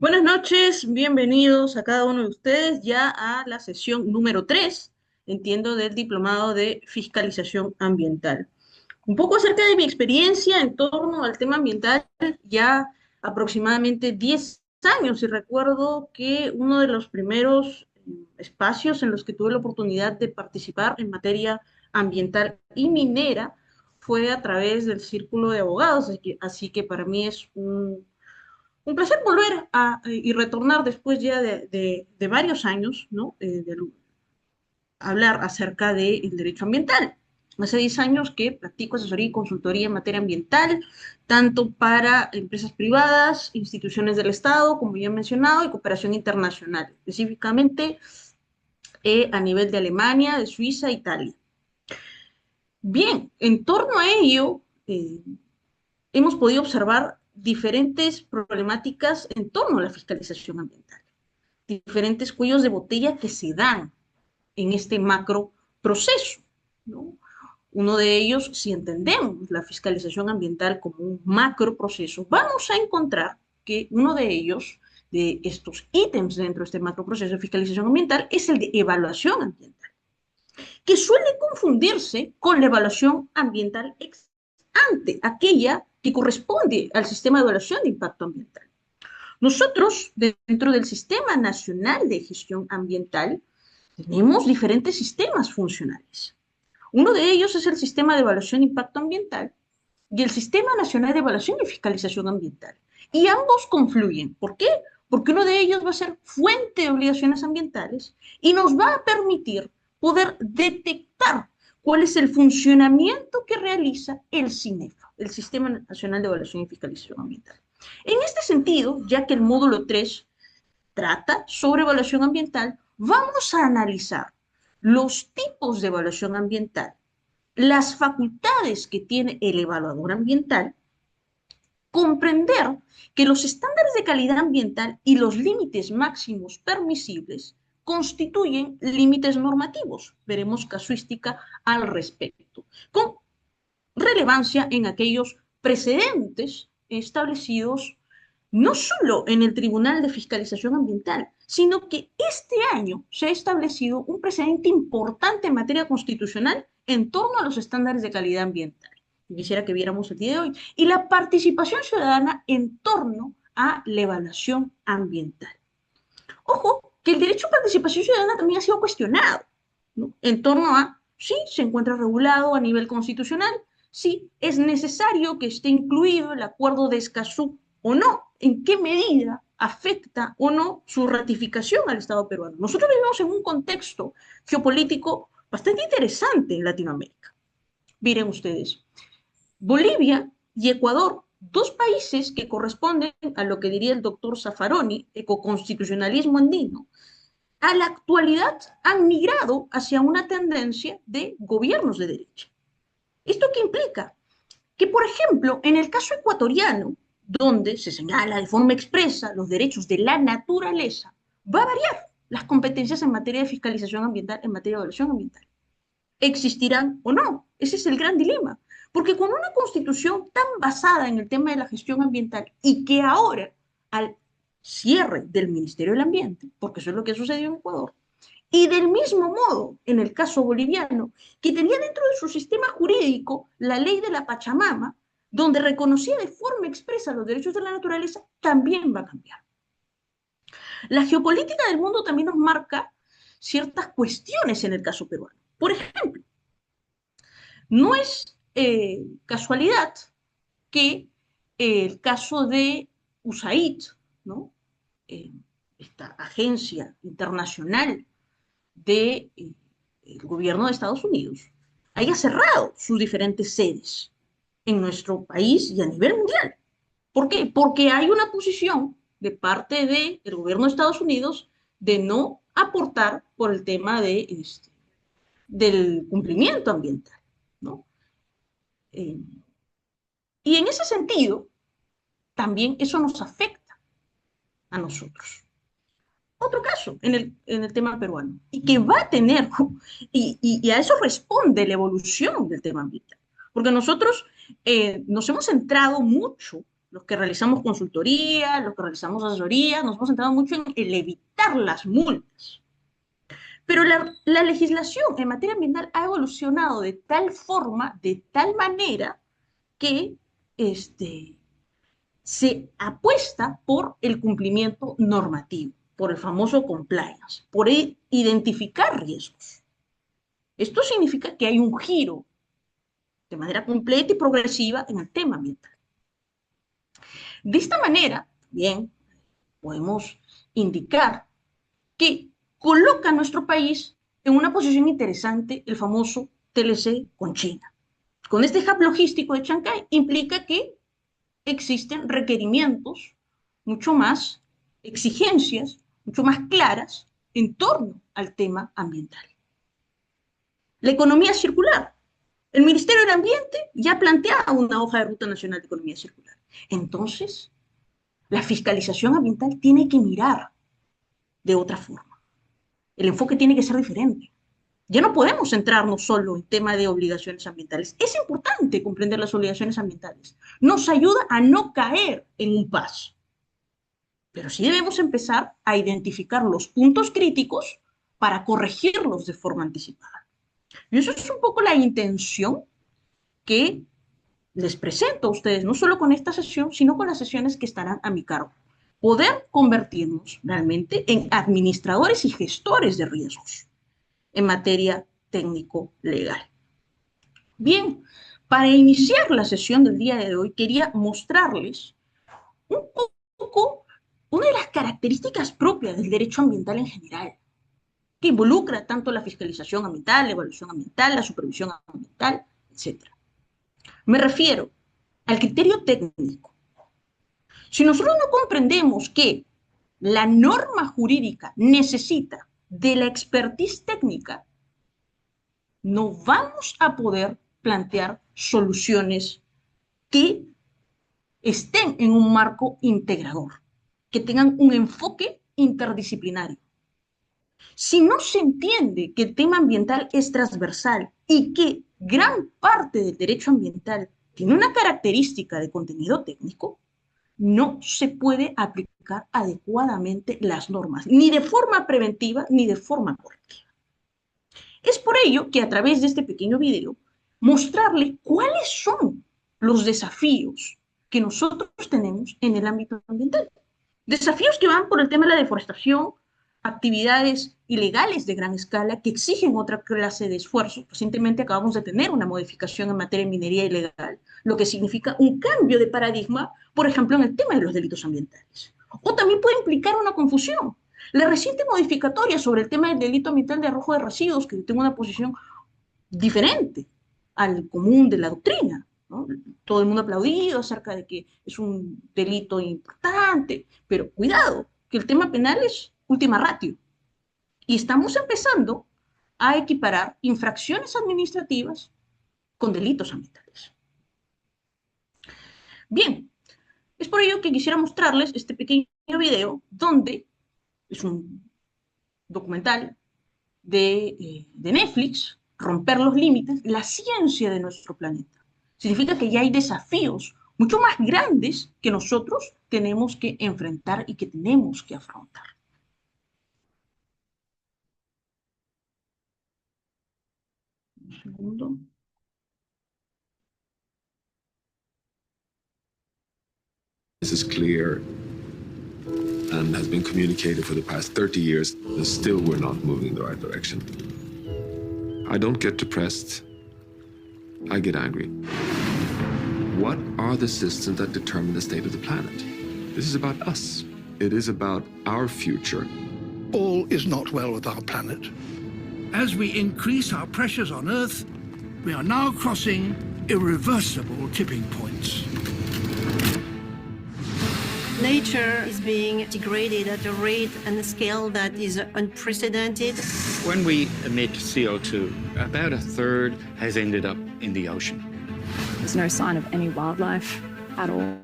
Buenas noches, bienvenidos a cada uno de ustedes ya a la sesión número 3, entiendo, del Diplomado de Fiscalización Ambiental. Un poco acerca de mi experiencia en torno al tema ambiental, ya aproximadamente 10 años, y recuerdo que uno de los primeros espacios en los que tuve la oportunidad de participar en materia ambiental y minera fue a través del Círculo de Abogados, así que para mí es un placer volver y retornar después ya de varios años, ¿no? Hablar acerca del derecho ambiental. Hace 10 años que practico asesoría y consultoría en materia ambiental, tanto para empresas privadas, instituciones del Estado, como ya he mencionado, y cooperación internacional, específicamente a nivel de Alemania, de Suiza, Italia. Bien, en torno a ello, hemos podido observar diferentes problemáticas en torno a la fiscalización ambiental, diferentes cuellos de botella que se dan en este macro proceso, ¿no? Uno de ellos, si entendemos la fiscalización ambiental como un macro proceso, vamos a encontrar que uno de ellos, de estos ítems dentro de este macro proceso de fiscalización ambiental, es el de evaluación ambiental, que suele confundirse con la evaluación ambiental ex ante, aquella que corresponde al sistema de evaluación de impacto ambiental. Nosotros, dentro del Sistema Nacional de Gestión Ambiental, tenemos diferentes sistemas funcionales. Uno de ellos es el Sistema de Evaluación de Impacto Ambiental y el Sistema Nacional de Evaluación y Fiscalización Ambiental. Y ambos confluyen. ¿Por qué? Porque uno de ellos va a ser fuente de obligaciones ambientales y nos va a permitir poder detectar cuál es el funcionamiento que realiza el CINEFA, el Sistema Nacional de Evaluación y Fiscalización Ambiental. En este sentido, ya que el módulo 3 trata sobre evaluación ambiental, vamos a analizar los tipos de evaluación ambiental, las facultades que tiene el evaluador ambiental, comprender que los estándares de calidad ambiental y los límites máximos permisibles constituyen límites normativos. Veremos casuística al respecto, con relevancia en aquellos precedentes establecidos no solo en el Tribunal de Fiscalización Ambiental, sino que este año se ha establecido un precedente importante en materia constitucional en torno a los estándares de calidad ambiental. Quisiera que viéramos el día de hoy. Y la participación ciudadana en torno a la evaluación ambiental. Ojo, que el derecho a participación ciudadana también ha sido cuestionado, ¿no? En torno a si se encuentra regulado a nivel constitucional, si es necesario que esté incluido el acuerdo de Escazú o no, en qué medida afecta o no su ratificación al Estado peruano. Nosotros vivimos en un contexto geopolítico bastante interesante en Latinoamérica. Miren ustedes, Bolivia y Ecuador, dos países que corresponden a lo que diría el doctor Zaffaroni, ecoconstitucionalismo andino, a la actualidad han migrado hacia una tendencia de gobiernos de derecha. ¿Esto qué implica? Que, por ejemplo, en el caso ecuatoriano, donde se señala de forma expresa los derechos de la naturaleza, va a variar las competencias en materia de fiscalización ambiental, en materia de evaluación ambiental. ¿Existirán o no? Ese es el gran dilema. Porque con una constitución tan basada en el tema de la gestión ambiental y que ahora, al cierre del Ministerio del Ambiente, porque eso es lo que sucedió en Ecuador, y del mismo modo, en el caso boliviano, que tenía dentro de su sistema jurídico la ley de la Pachamama, donde reconocía de forma expresa los derechos de la naturaleza, también va a cambiar. La geopolítica del mundo también nos marca ciertas cuestiones en el caso peruano. Por ejemplo, no es casualidad que el caso de USAID, ¿no? Eh, esta agencia internacional del gobierno de Estados Unidos, haya cerrado sus diferentes sedes en nuestro país y a nivel mundial. ¿Por qué? Porque hay una posición de parte del gobierno de Estados Unidos de no aportar por el tema del cumplimiento ambiental, ¿no? Eh, y en ese sentido, también eso nos afecta a nosotros. Otro caso en el tema peruano, y que va a tener, y a eso responde la evolución del tema ambiental, porque nosotros nos hemos centrado mucho los que realizamos consultoría, los que realizamos asesoría, nos hemos centrado mucho en el evitar las multas. Pero la legislación en materia ambiental ha evolucionado de tal forma, de tal manera, que se apuesta por el cumplimiento normativo, por el famoso compliance, por identificar riesgos. Esto significa que hay un giro de manera completa y progresiva en el tema ambiental. De esta manera, bien, podemos indicar que coloca a nuestro país en una posición interesante el famoso TLC con China. Con este hub logístico de Chancay implica que existen requerimientos mucho más, exigencias mucho más claras en torno al tema ambiental. La economía circular. El Ministerio del Ambiente ya plantea una hoja de ruta nacional de economía circular. Entonces, la fiscalización ambiental tiene que mirar de otra forma. El enfoque tiene que ser diferente. Ya no podemos centrarnos solo en tema de obligaciones ambientales. Es importante comprender las obligaciones ambientales. Nos ayuda a no caer en un paso. Pero sí debemos empezar a identificar los puntos críticos para corregirlos de forma anticipada. Y eso es un poco la intención que les presento a ustedes, no solo con esta sesión, sino con las sesiones que estarán a mi cargo. Poder convertirnos realmente en administradores y gestores de riesgos en materia técnico-legal. Bien, para iniciar la sesión del día de hoy, quería mostrarles un poco una de las características propias del derecho ambiental en general, que involucra tanto la fiscalización ambiental, la evaluación ambiental, la supervisión ambiental, etc. Me refiero al criterio técnico. Si nosotros no comprendemos que la norma jurídica necesita de la expertise técnica, no vamos a poder plantear soluciones que estén en un marco integrador, que tengan un enfoque interdisciplinario. Si no se entiende que el tema ambiental es transversal y que gran parte del derecho ambiental tiene una característica de contenido técnico, no se puede aplicar adecuadamente las normas, ni de forma preventiva ni de forma correctiva. Es por ello que a través de este pequeño video, mostrarle cuáles son los desafíos que nosotros tenemos en el ámbito ambiental. Desafíos que van por el tema de la deforestación, actividades ilegales de gran escala que exigen otra clase de esfuerzo. Recientemente acabamos de tener una modificación en materia de minería ilegal, lo que significa un cambio de paradigma, por ejemplo, en el tema de los delitos ambientales. O también puede implicar una confusión. La reciente modificatoria sobre el tema del delito ambiental de arrojo de residuos, que tengo una posición diferente al común de la doctrina, ¿no? Todo el mundo ha aplaudido acerca de que es un delito importante, pero cuidado, que el tema penal es última ratio. Y estamos empezando a equiparar infracciones administrativas con delitos ambientales. Bien, es por ello que quisiera mostrarles este pequeño video donde es un documental de Netflix, Romper los límites, la ciencia de nuestro planeta. Significa que ya hay desafíos mucho más grandes que nosotros tenemos que enfrentar y que tenemos que afrontar. Un segundo. This is clear and has been communicated for the past 30 years, and still we're not moving in the right direction. I don't get depressed. I get angry. What are the systems that determine the state of the planet? This is about us. It is about our future. All is not well with our planet. As we increase our pressures on Earth, we are now crossing irreversible tipping points. Nature is being degraded at a rate and a scale that is unprecedented. When we emit CO2, about a third has ended up in the ocean. There's no sign of any wildlife at all.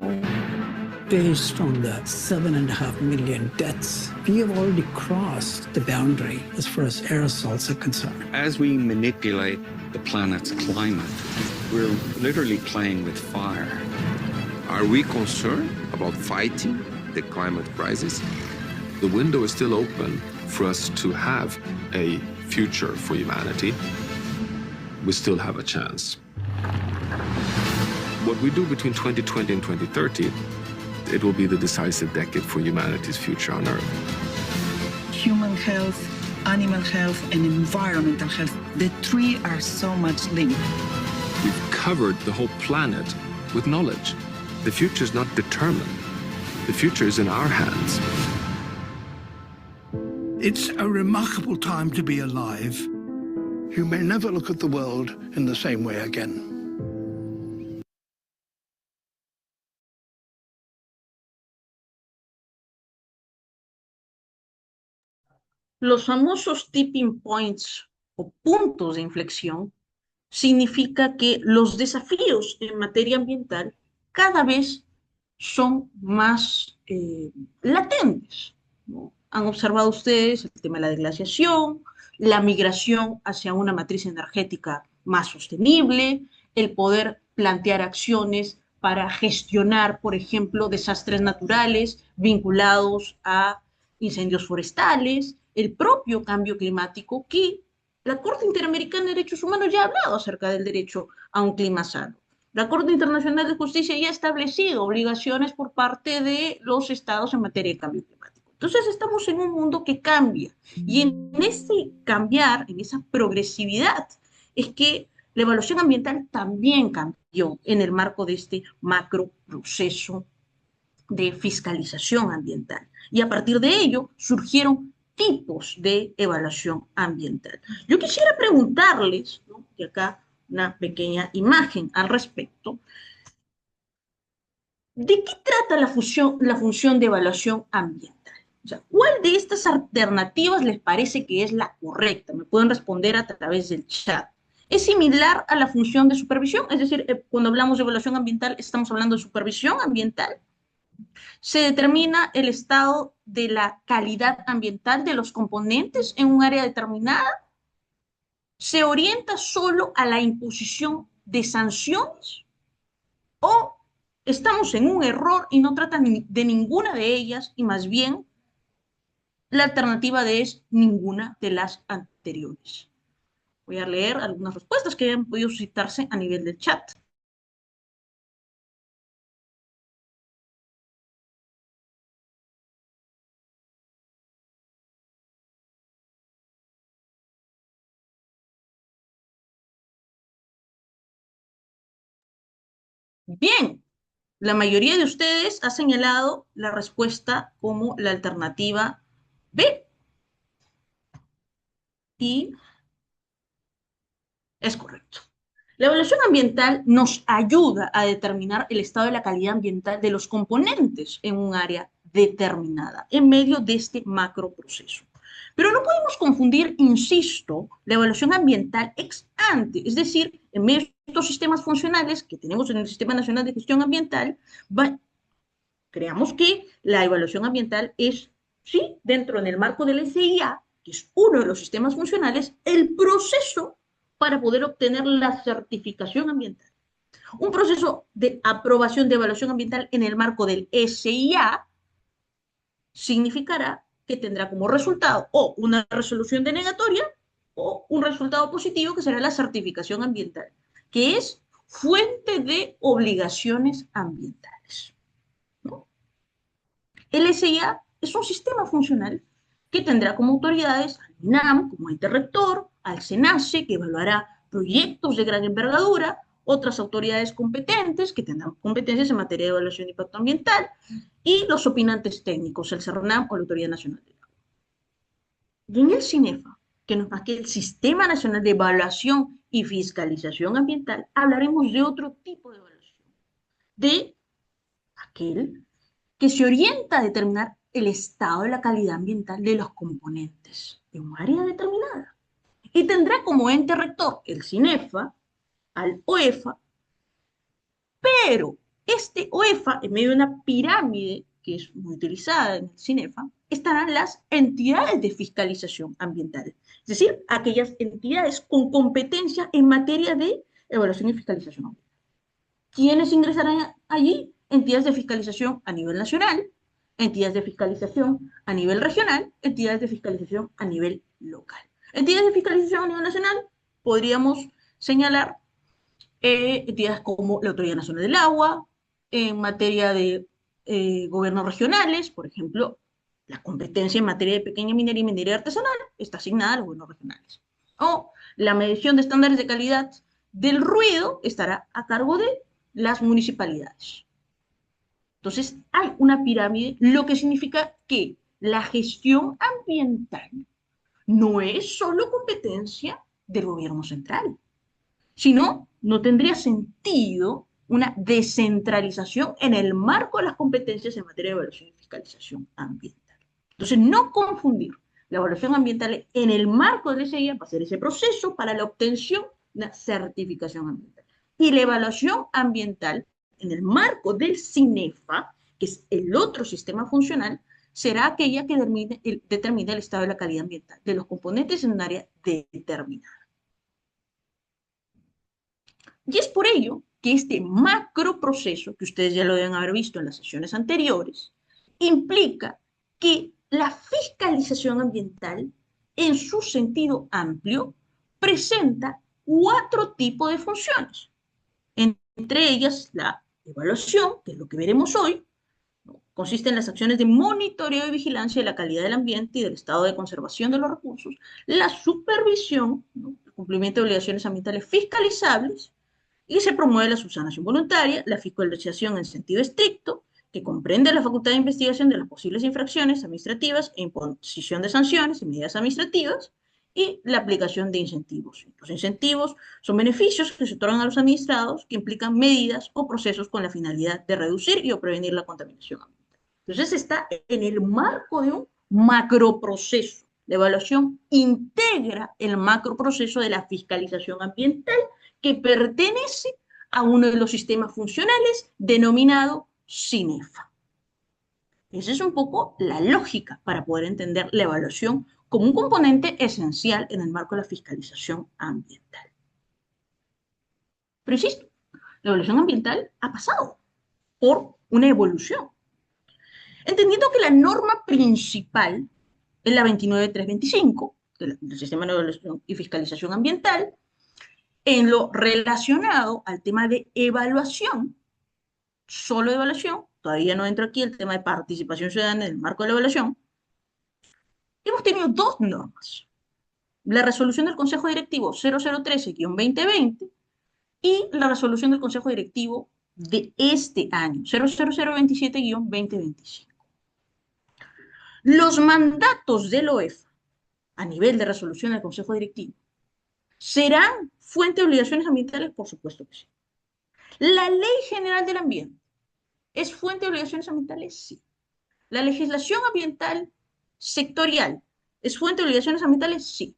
Based on the 7.5 million deaths, we have already crossed the boundary as far as aerosols are concerned. As we manipulate the planet's climate, we're literally playing with fire. Are we concerned about fighting the climate crisis? The window is still open for us to have a future for humanity. We still have a chance. What we do between 2020 and 2030, it will be the decisive decade for humanity's future on Earth. Human health, animal health, and environmental health, the three are so much linked. We've covered the whole planet with knowledge. The future is not determined. The future is in our hands. It's a remarkable time to be alive. You may never look at the world in the same way again. Los famosos tipping points o puntos de inflexión significa que los desafíos en materia ambiental cada vez son más latentes, ¿no? Han observado ustedes el tema de la deglaciación, la migración hacia una matriz energética más sostenible, el poder plantear acciones para gestionar, por ejemplo, desastres naturales vinculados a incendios forestales, el propio cambio climático, que la Corte Interamericana de Derechos Humanos ya ha hablado acerca del derecho a un clima sano. La Corte Internacional de Justicia ya ha establecido obligaciones por parte de los estados en materia de cambio climático. Entonces estamos en un mundo que cambia, y en ese cambiar, en esa progresividad, es que la evaluación ambiental también cambió en el marco de este macro proceso de fiscalización ambiental. Y a partir de ello surgieron tipos de evaluación ambiental. Yo quisiera preguntarles, ¿no?, y acá una pequeña imagen al respecto, ¿de qué trata la función de evaluación ambiental? O sea, ¿cuál de estas alternativas les parece que es la correcta? Me pueden responder a través del chat. ¿Es similar a la función de supervisión? Es decir, cuando hablamos de evaluación ambiental, ¿estamos hablando de supervisión ambiental? ¿Se determina el estado de la calidad ambiental de los componentes en un área determinada? ¿Se orienta solo a la imposición de sanciones? ¿O estamos en un error y no trata de ninguna de ellas, y más bien la alternativa es ninguna de las anteriores? Voy a leer algunas respuestas que han podido suscitarse a nivel del chat. Bien, la mayoría de ustedes ha señalado la respuesta como la alternativa B. Y es correcto. La evaluación ambiental nos ayuda a determinar el estado de la calidad ambiental de los componentes en un área determinada, en medio de este macro proceso. Pero no podemos confundir, insisto, la evaluación ambiental ex ante, es decir, en medio de estos sistemas funcionales que tenemos en el Sistema Nacional de Gestión Ambiental, creamos que la evaluación ambiental es, sí, dentro del marco del SIA, que es uno de los sistemas funcionales, el proceso para poder obtener la certificación ambiental. Un proceso de aprobación de evaluación ambiental en el marco del SIA significará que tendrá como resultado o una resolución denegatoria o un resultado positivo, que será la certificación ambiental, que es fuente de obligaciones ambientales, ¿no? El SIA es un sistema funcional que tendrá como autoridades al INAM como ente rector, al SENACE, que evaluará proyectos de gran envergadura, otras autoridades competentes que tendrán competencias en materia de evaluación de impacto ambiental, y los opinantes técnicos, el CERNAM o la Autoridad Nacional del Agua. Y en el CINEFA, que nos marca el Sistema Nacional de Evaluación y Fiscalización Ambiental, hablaremos de otro tipo de evaluación, de aquel que se orienta a determinar el estado de la calidad ambiental de los componentes de un área determinada. Y tendrá como ente rector el CINEFA, al OEFA, pero este OEFA, en medio de una pirámide que es muy utilizada en el CINEFA, estarán las entidades de fiscalización ambiental, es decir, aquellas entidades con competencia en materia de evaluación y fiscalización ambiental. ¿Quiénes ingresarán allí? entidades de fiscalización a nivel nacional, entidades de fiscalización a nivel regional, entidades de fiscalización a nivel local. Entidades de fiscalización a nivel nacional, podríamos señalar entidades como la Autoridad Nacional del Agua, en materia de gobiernos regionales, por ejemplo, la competencia en materia de pequeña minería y minería artesanal está asignada a los gobiernos regionales. O la medición de estándares de calidad del ruido estará a cargo de las municipalidades. Entonces, hay una pirámide, lo que significa que la gestión ambiental no es solo competencia del gobierno central, sino no tendría sentido una descentralización en el marco de las competencias en materia de evaluación y fiscalización ambiental. Entonces, no confundir la evaluación ambiental en el marco del SIA va a ser ese proceso para la obtención de una certificación ambiental. Y la evaluación ambiental en el marco del CINEFA, que es el otro sistema funcional, será aquella que determine el estado de la calidad ambiental de los componentes en un área determinada. Y es por ello que este macroproceso, que ustedes ya lo deben haber visto en las sesiones anteriores, implica que la fiscalización ambiental, en su sentido amplio, presenta 4 tipos de funciones. Entre ellas, la evaluación, que es lo que veremos hoy, ¿no? Consiste en las acciones de monitoreo y vigilancia de la calidad del ambiente y del estado de conservación de los recursos, la supervisión, ¿no? El cumplimiento de obligaciones ambientales fiscalizables, y se promueve la subsanación voluntaria, la fiscalización en sentido estricto, que comprende la facultad de investigación de las posibles infracciones administrativas e imposición de sanciones y medidas administrativas, y la aplicación de incentivos. Los incentivos son beneficios que se otorgan a los administrados que implican medidas o procesos con la finalidad de reducir y o prevenir la contaminación ambiental. Entonces está en el marco de un macroproceso. La evaluación integra el macroproceso de la fiscalización ambiental que pertenece a uno de los sistemas funcionales denominado CINEFA. Esa es un poco la lógica para poder entender la evaluación como un componente esencial en el marco de la fiscalización ambiental. Pero insisto, la evaluación ambiental ha pasado por una evolución. Entendiendo que la norma principal es la 29325 del Sistema de Evaluación y Fiscalización Ambiental, en lo relacionado al tema de evaluación, solo evaluación, todavía no entra aquí el tema de participación ciudadana en el marco de la evaluación, hemos tenido 2 normas. La resolución del Consejo Directivo 0013-2020 y la resolución del Consejo Directivo de este año, 00027-2025. Los mandatos del OEFA a nivel de resolución del Consejo Directivo ¿serán fuente de obligaciones ambientales? Por supuesto que sí. ¿La Ley General del Ambiente es fuente de obligaciones ambientales? Sí. ¿La legislación ambiental sectorial es fuente de obligaciones ambientales? Sí.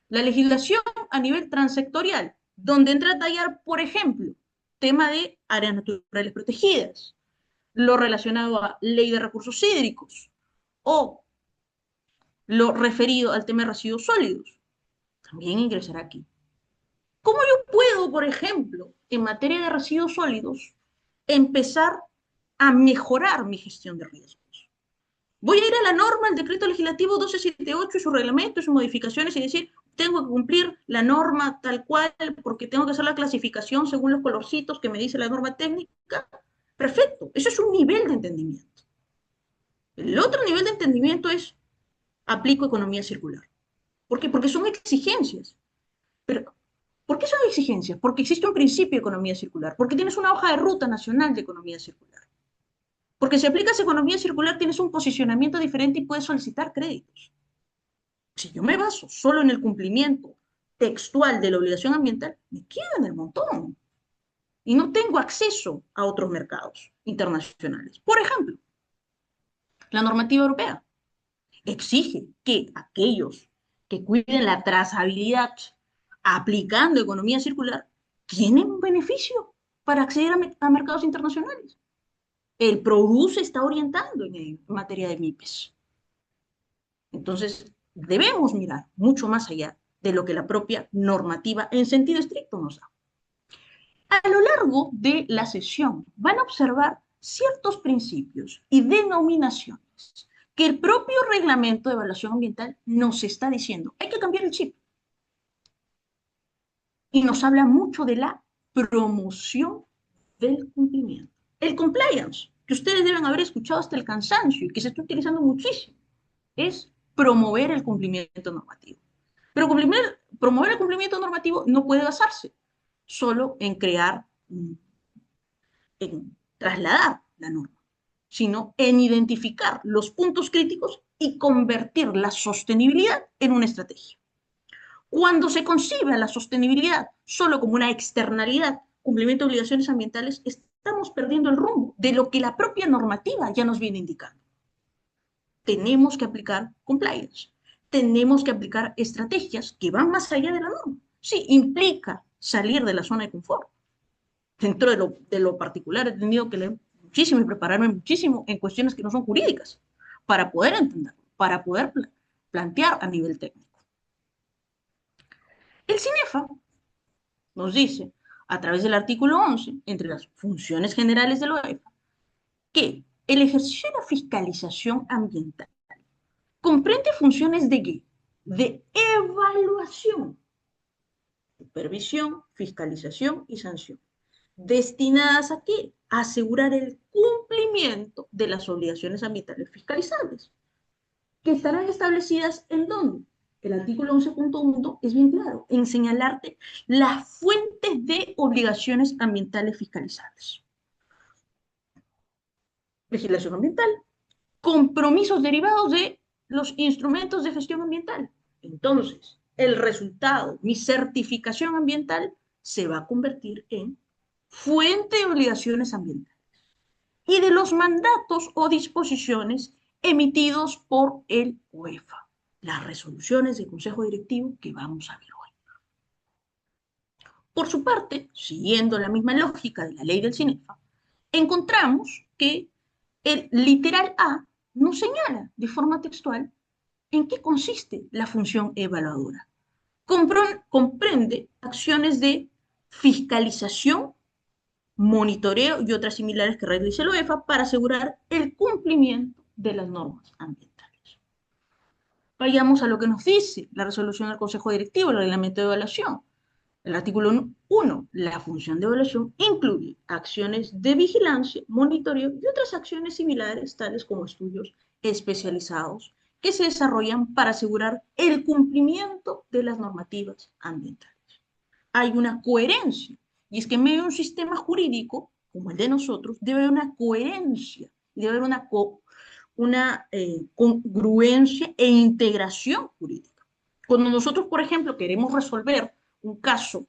La legislación a nivel transsectorial, donde entra a tallar, por ejemplo, tema de áreas naturales protegidas, lo relacionado a ley de recursos hídricos, o lo referido al tema de residuos sólidos, también ingresará aquí. ¿Cómo yo puedo, por ejemplo, en materia de residuos sólidos, empezar a mejorar mi gestión de riesgos? Voy a ir a la norma, el decreto legislativo 1278 y su reglamento y sus modificaciones y decir, tengo que cumplir la norma tal cual porque tengo que hacer la clasificación según los colorcitos que me dice la norma técnica. Perfecto, eso es un nivel de entendimiento. El otro nivel de entendimiento es, aplico economía circular. ¿Por qué? Porque son exigencias. Pero, ¿por qué son exigencias? Porque existe un principio de economía circular, porque tienes una hoja de ruta nacional de economía circular. Porque si aplicas economía circular tienes un posicionamiento diferente y puedes solicitar créditos. Si yo me baso solo en el cumplimiento textual de la obligación ambiental, me quedo en el montón. Y no tengo acceso a otros mercados internacionales. Por ejemplo, la normativa europea exige que aquellos que cuiden la trazabilidad aplicando economía circular tienen un beneficio para acceder a mercados internacionales. El PRODU se está orientando en materia de MIPES. Entonces, debemos mirar mucho más allá de lo que la propia normativa en sentido estricto nos da. A lo largo de la sesión van a observar ciertos principios y denominaciones que el propio reglamento de evaluación ambiental nos está diciendo. Hay que cambiar el chip. Y nos habla mucho de la promoción del cumplimiento. El compliance, que ustedes deben haber escuchado hasta el cansancio y que se está utilizando muchísimo, es promover el cumplimiento normativo. Pero promover el cumplimiento normativo no puede basarse solo en crear, en trasladar la norma, sino en identificar los puntos críticos y convertir la sostenibilidad en una estrategia. Cuando se concibe a la sostenibilidad solo como una externalidad, cumplimiento de obligaciones ambientales, estamos perdiendo el rumbo de lo que la propia normativa ya nos viene indicando. Tenemos que aplicar compliance, tenemos que aplicar estrategias que van más allá de la norma. Sí, implica salir de la zona de confort. Dentro de lo particular he tenido que leer muchísimo y prepararme muchísimo en cuestiones que no son jurídicas para poder entenderlo, para poder plantear a nivel técnico. El CINEFA nos dice, a través del artículo 11, entre las funciones generales de la OEFA, que el ejercicio de la fiscalización ambiental comprende funciones de ¿qué? De evaluación, supervisión, fiscalización y sanción. ¿Destinadas a qué? A asegurar el cumplimiento de las obligaciones ambientales fiscalizables, que estarán establecidas ¿en dónde? El artículo 11.1 es bien claro, en señalarte las fuentes de obligaciones ambientales fiscalizables. Legislación ambiental, compromisos derivados de los instrumentos de gestión ambiental. Entonces, el resultado, mi certificación ambiental, se va a convertir en fuente de obligaciones ambientales y de los mandatos o disposiciones emitidos por el OEFA, las resoluciones del Consejo Directivo que vamos a ver hoy. Por su parte, siguiendo la misma lógica de la ley del CINEFA, encontramos que el literal A nos señala de forma textual en qué consiste la función evaluadora. Comprende acciones de fiscalización, monitoreo y otras similares que realiza la OEFA para asegurar el cumplimiento de las normas ambientales. Vayamos a lo que nos dice la resolución del Consejo Directivo, el reglamento de evaluación. El artículo 1, la función de evaluación incluye acciones de vigilancia, monitoreo y otras acciones similares, tales como estudios especializados que se desarrollan para asegurar el cumplimiento de las normativas ambientales. Hay una coherencia, y es que en medio de un sistema jurídico, como el de nosotros, debe haber una coherencia, debe haber una congruencia e integración jurídica. Cuando nosotros, por ejemplo, queremos resolver un caso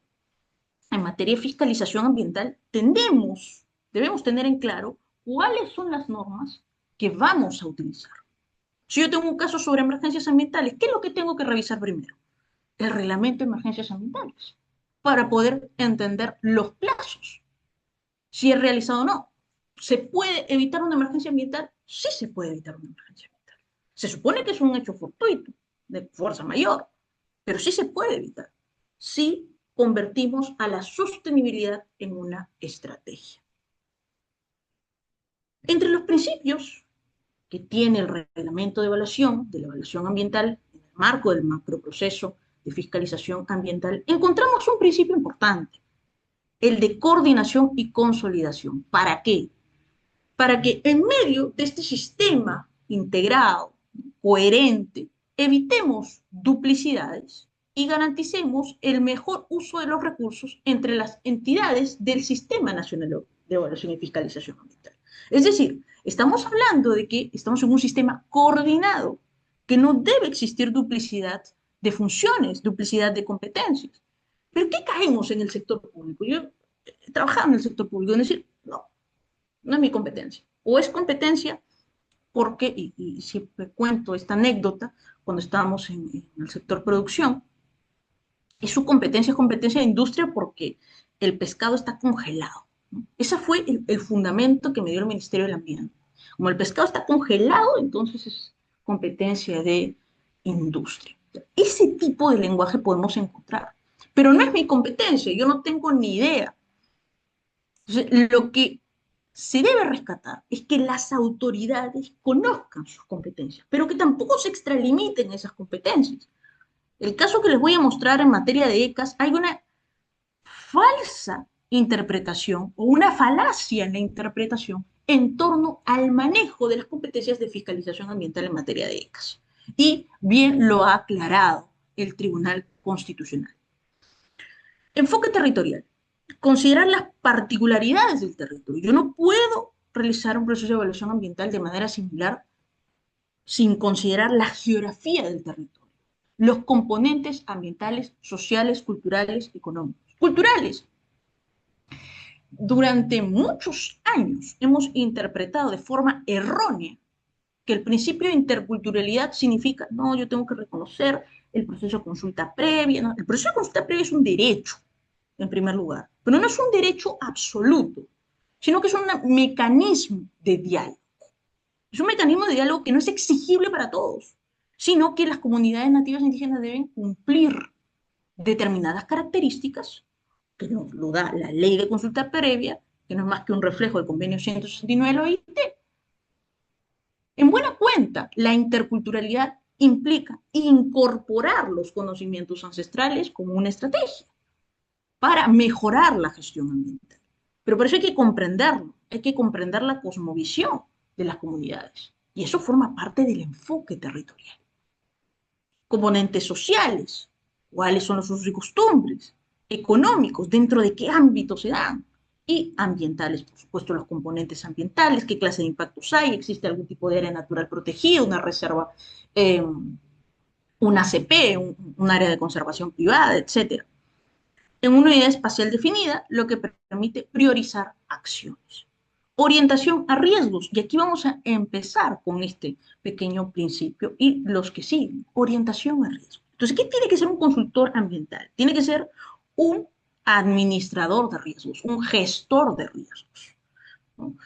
en materia de fiscalización ambiental, debemos tener en claro cuáles son las normas que vamos a utilizar. Si yo tengo un caso sobre emergencias ambientales, ¿qué es lo que tengo que revisar primero? El reglamento de emergencias ambientales, para poder entender los plazos, si es realizado o no. ¿Se puede evitar una emergencia ambiental? Sí se puede evitar una emergencia ambiental. Se supone que es un hecho fortuito, de fuerza mayor, pero sí se puede evitar si convertimos a la sostenibilidad en una estrategia. Entre los principios que tiene el reglamento de la evaluación ambiental, en el marco del macroproceso de fiscalización ambiental, encontramos un principio importante, el de coordinación y consolidación. ¿Para qué? Para que en medio de este sistema integrado, coherente, evitemos duplicidades y garanticemos el mejor uso de los recursos entre las entidades del Sistema Nacional de Evaluación y Fiscalización Ambiental. Es decir, estamos hablando de que estamos en un sistema coordinado, que no debe existir duplicidad de funciones, duplicidad de competencias. ¿Pero qué caemos en el sector público? Yo he trabajado en el sector público, en decir, no es mi competencia. O es competencia porque, y siempre cuento esta anécdota, cuando estábamos en el sector producción, y su competencia es competencia de industria porque el pescado está congelado, ¿no? Ese fue el fundamento que me dio el Ministerio del Ambiente. Como el pescado está congelado, entonces es competencia de industria. Ese tipo de lenguaje podemos encontrar, pero no es mi competencia, yo no tengo ni idea. Entonces, lo que se debe rescatar es que las autoridades conozcan sus competencias, pero que tampoco se extralimiten esas competencias. El caso que les voy a mostrar en materia de ECAS, hay una falsa interpretación o una falacia en la interpretación en torno al manejo de las competencias de fiscalización ambiental en materia de ECAS. Y bien lo ha aclarado el Tribunal Constitucional. Enfoque territorial. Considerar las particularidades del territorio. Yo no puedo realizar un proceso de evaluación ambiental de manera similar sin considerar la geografía del territorio, los componentes ambientales, sociales, culturales, económicos. Culturales. Durante muchos años hemos interpretado de forma errónea que el principio de interculturalidad significa, no, yo tengo que reconocer el proceso de consulta previa. No, el proceso de consulta previa es un derecho, en primer lugar, pero no es un derecho absoluto, sino que es un mecanismo de diálogo. Es un mecanismo de diálogo que no es exigible para todos, sino que las comunidades nativas indígenas deben cumplir determinadas características que nos lo da la ley de consulta previa, que no es más que un reflejo del convenio 169 de la OIT. En buena cuenta, la interculturalidad implica incorporar los conocimientos ancestrales como una estrategia para mejorar la gestión ambiental. Pero por eso hay que comprenderlo, hay que comprender la cosmovisión de las comunidades. Y eso forma parte del enfoque territorial. Componentes sociales, cuáles son los usos y costumbres, económicos, dentro de qué ámbitos se dan, y ambientales, por supuesto, los componentes ambientales, qué clase de impactos hay, existe algún tipo de área natural protegida, una reserva, una ACP, un área de conservación privada, etc. En una unidad espacial definida, lo que permite priorizar acciones. Orientación a riesgos, y aquí vamos a empezar con este pequeño principio y los que siguen, orientación a riesgos. Entonces, ¿qué tiene que ser un consultor ambiental? Tiene que ser un administrador de riesgos, un gestor de riesgos, ¿no?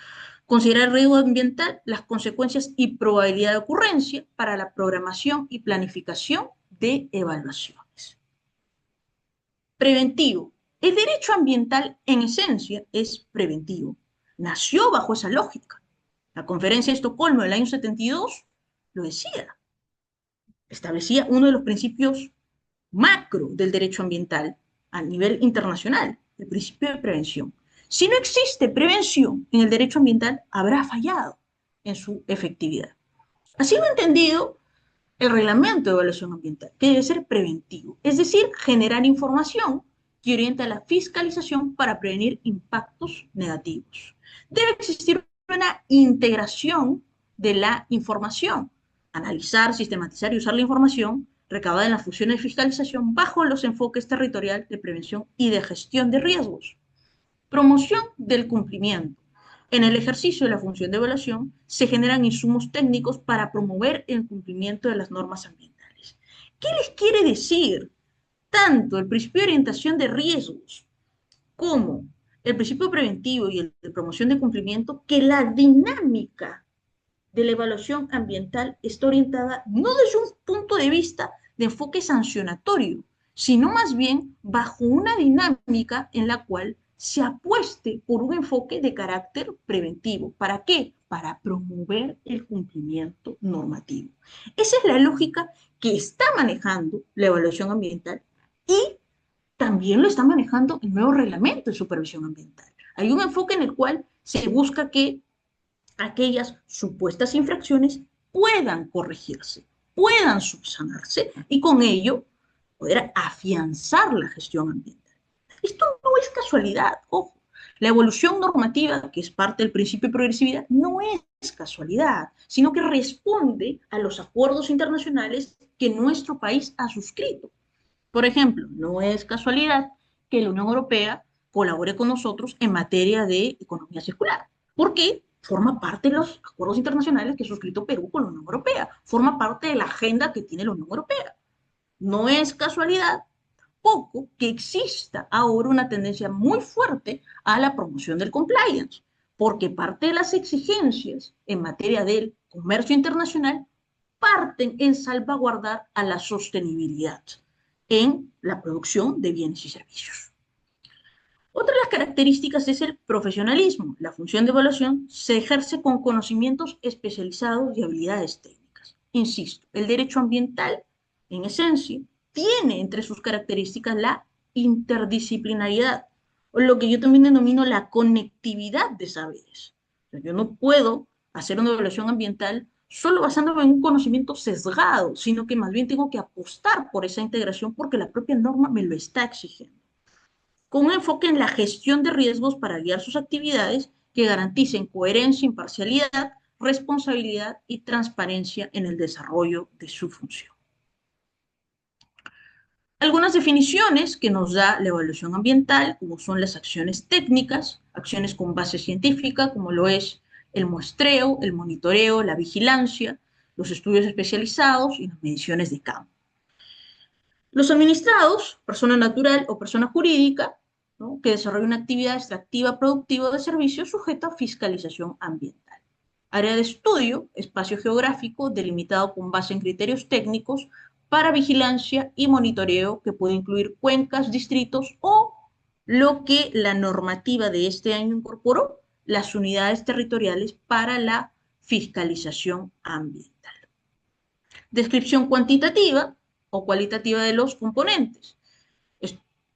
Considerar el riesgo ambiental, las consecuencias y probabilidad de ocurrencia para la programación y planificación de evaluaciones. Preventivo. El derecho ambiental, en esencia, es preventivo. Nació bajo esa lógica. La Conferencia de Estocolmo del año 72 lo decía. Establecía uno de los principios macro del derecho ambiental a nivel internacional, el principio de prevención. Si no existe prevención en el derecho ambiental, habrá fallado en su efectividad. Así lo ha entendido el reglamento de evaluación ambiental, que debe ser preventivo, es decir, generar información que orienta a la fiscalización para prevenir impactos negativos. Debe existir una integración de la información, analizar, sistematizar y usar la información recabada en las funciones de fiscalización bajo los enfoques territoriales de prevención y de gestión de riesgos. Promoción del cumplimiento. En el ejercicio de la función de evaluación se generan insumos técnicos para promover el cumplimiento de las normas ambientales. ¿Qué les quiere decir? Tanto el principio de orientación de riesgos como el principio preventivo y el de promoción de cumplimiento, que la dinámica de la evaluación ambiental está orientada no desde un punto de vista de enfoque sancionatorio, sino más bien bajo una dinámica en la cual se apueste por un enfoque de carácter preventivo. ¿Para qué? Para promover el cumplimiento normativo. Esa es la lógica que está manejando la evaluación ambiental y también lo está manejando el nuevo reglamento de supervisión ambiental. Hay un enfoque en el cual se busca que aquellas supuestas infracciones puedan corregirse, puedan subsanarse y con ello poder afianzar la gestión ambiental. Esto no es casualidad, ojo. La evolución normativa, que es parte del principio de progresividad, no es casualidad, sino que responde a los acuerdos internacionales que nuestro país ha suscrito. Por ejemplo, no es casualidad que la Unión Europea colabore con nosotros en materia de economía circular. ¿Por qué? Forma parte de los acuerdos internacionales que ha suscrito Perú con la Unión Europea, forma parte de la agenda que tiene la Unión Europea. No es casualidad tampoco que exista ahora una tendencia muy fuerte a la promoción del compliance, porque parte de las exigencias en materia del comercio internacional parten en salvaguardar a la sostenibilidad en la producción de bienes y servicios. Otra de las características es el profesionalismo. La función de evaluación se ejerce con conocimientos especializados y habilidades técnicas. Insisto, el derecho ambiental, en esencia, tiene entre sus características la interdisciplinariedad, o lo que yo también denomino la conectividad de saberes. O sea, yo no puedo hacer una evaluación ambiental solo basándome en un conocimiento sesgado, sino que más bien tengo que apostar por esa integración porque la propia norma me lo está exigiendo, con un enfoque en la gestión de riesgos para guiar sus actividades que garanticen coherencia, imparcialidad, responsabilidad y transparencia en el desarrollo de su función. Algunas definiciones que nos da la evaluación ambiental, como son las acciones técnicas, acciones con base científica, como lo es el muestreo, el monitoreo, la vigilancia, los estudios especializados y las mediciones de campo. Los administrados, persona natural o persona jurídica, ¿no?, que desarrolla una actividad extractiva, productiva o de servicio sujeta a fiscalización ambiental. Área de estudio, espacio geográfico delimitado con base en criterios técnicos para vigilancia y monitoreo que puede incluir cuencas, distritos o lo que la normativa de este año incorporó, las unidades territoriales para la fiscalización ambiental. Descripción cuantitativa o cualitativa de los componentes.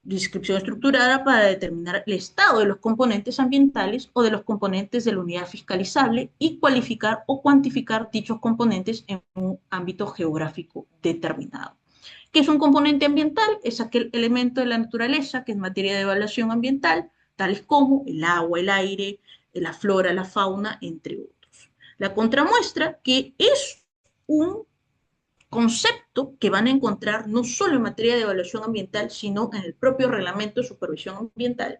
Descripción estructurada para determinar el estado de los componentes ambientales o de los componentes de la unidad fiscalizable y cualificar o cuantificar dichos componentes en un ámbito geográfico determinado. ¿Qué es un componente ambiental? Es aquel elemento de la naturaleza que en materia de evaluación ambiental, tales como el agua, el aire, la flora, la fauna, entre otros. La contramuestra, que es un concepto que van a encontrar no solo en materia de evaluación ambiental, sino en el propio reglamento de supervisión ambiental,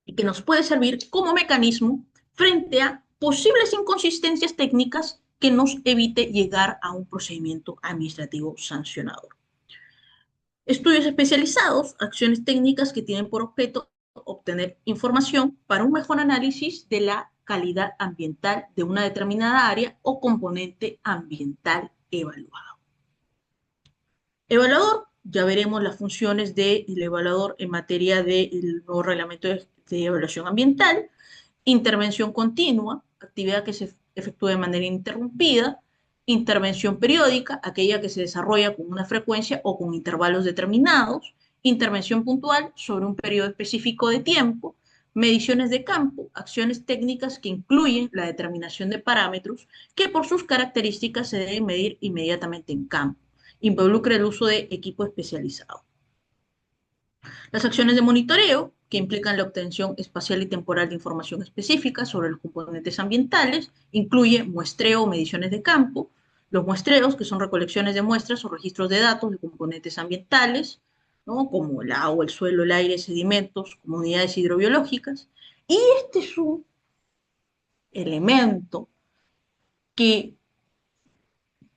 y que nos puede servir como mecanismo frente a posibles inconsistencias técnicas que nos evite llegar a un procedimiento administrativo sancionador. Estudios especializados, acciones técnicas que tienen por objeto obtener información para un mejor análisis de la calidad ambiental de una determinada área o componente ambiental evaluado. Evaluador, ya veremos las funciones del evaluador en materia del nuevo reglamento de evaluación ambiental. Intervención continua, actividad que se efectúa de manera ininterrumpida. Intervención periódica, aquella que se desarrolla con una frecuencia o con intervalos determinados. Intervención puntual, sobre un periodo específico de tiempo. Mediciones de campo, acciones técnicas que incluyen la determinación de parámetros que por sus características se deben medir inmediatamente en campo. Involucra el uso de equipo especializado. Las acciones de monitoreo, que implican la obtención espacial y temporal de información específica sobre los componentes ambientales, incluye muestreo o mediciones de campo. Los muestreos, que son recolecciones de muestras o registros de datos de componentes ambientales, ¿no?, como el agua, el suelo, el aire, sedimentos, comunidades hidrobiológicas. Y este es un elemento que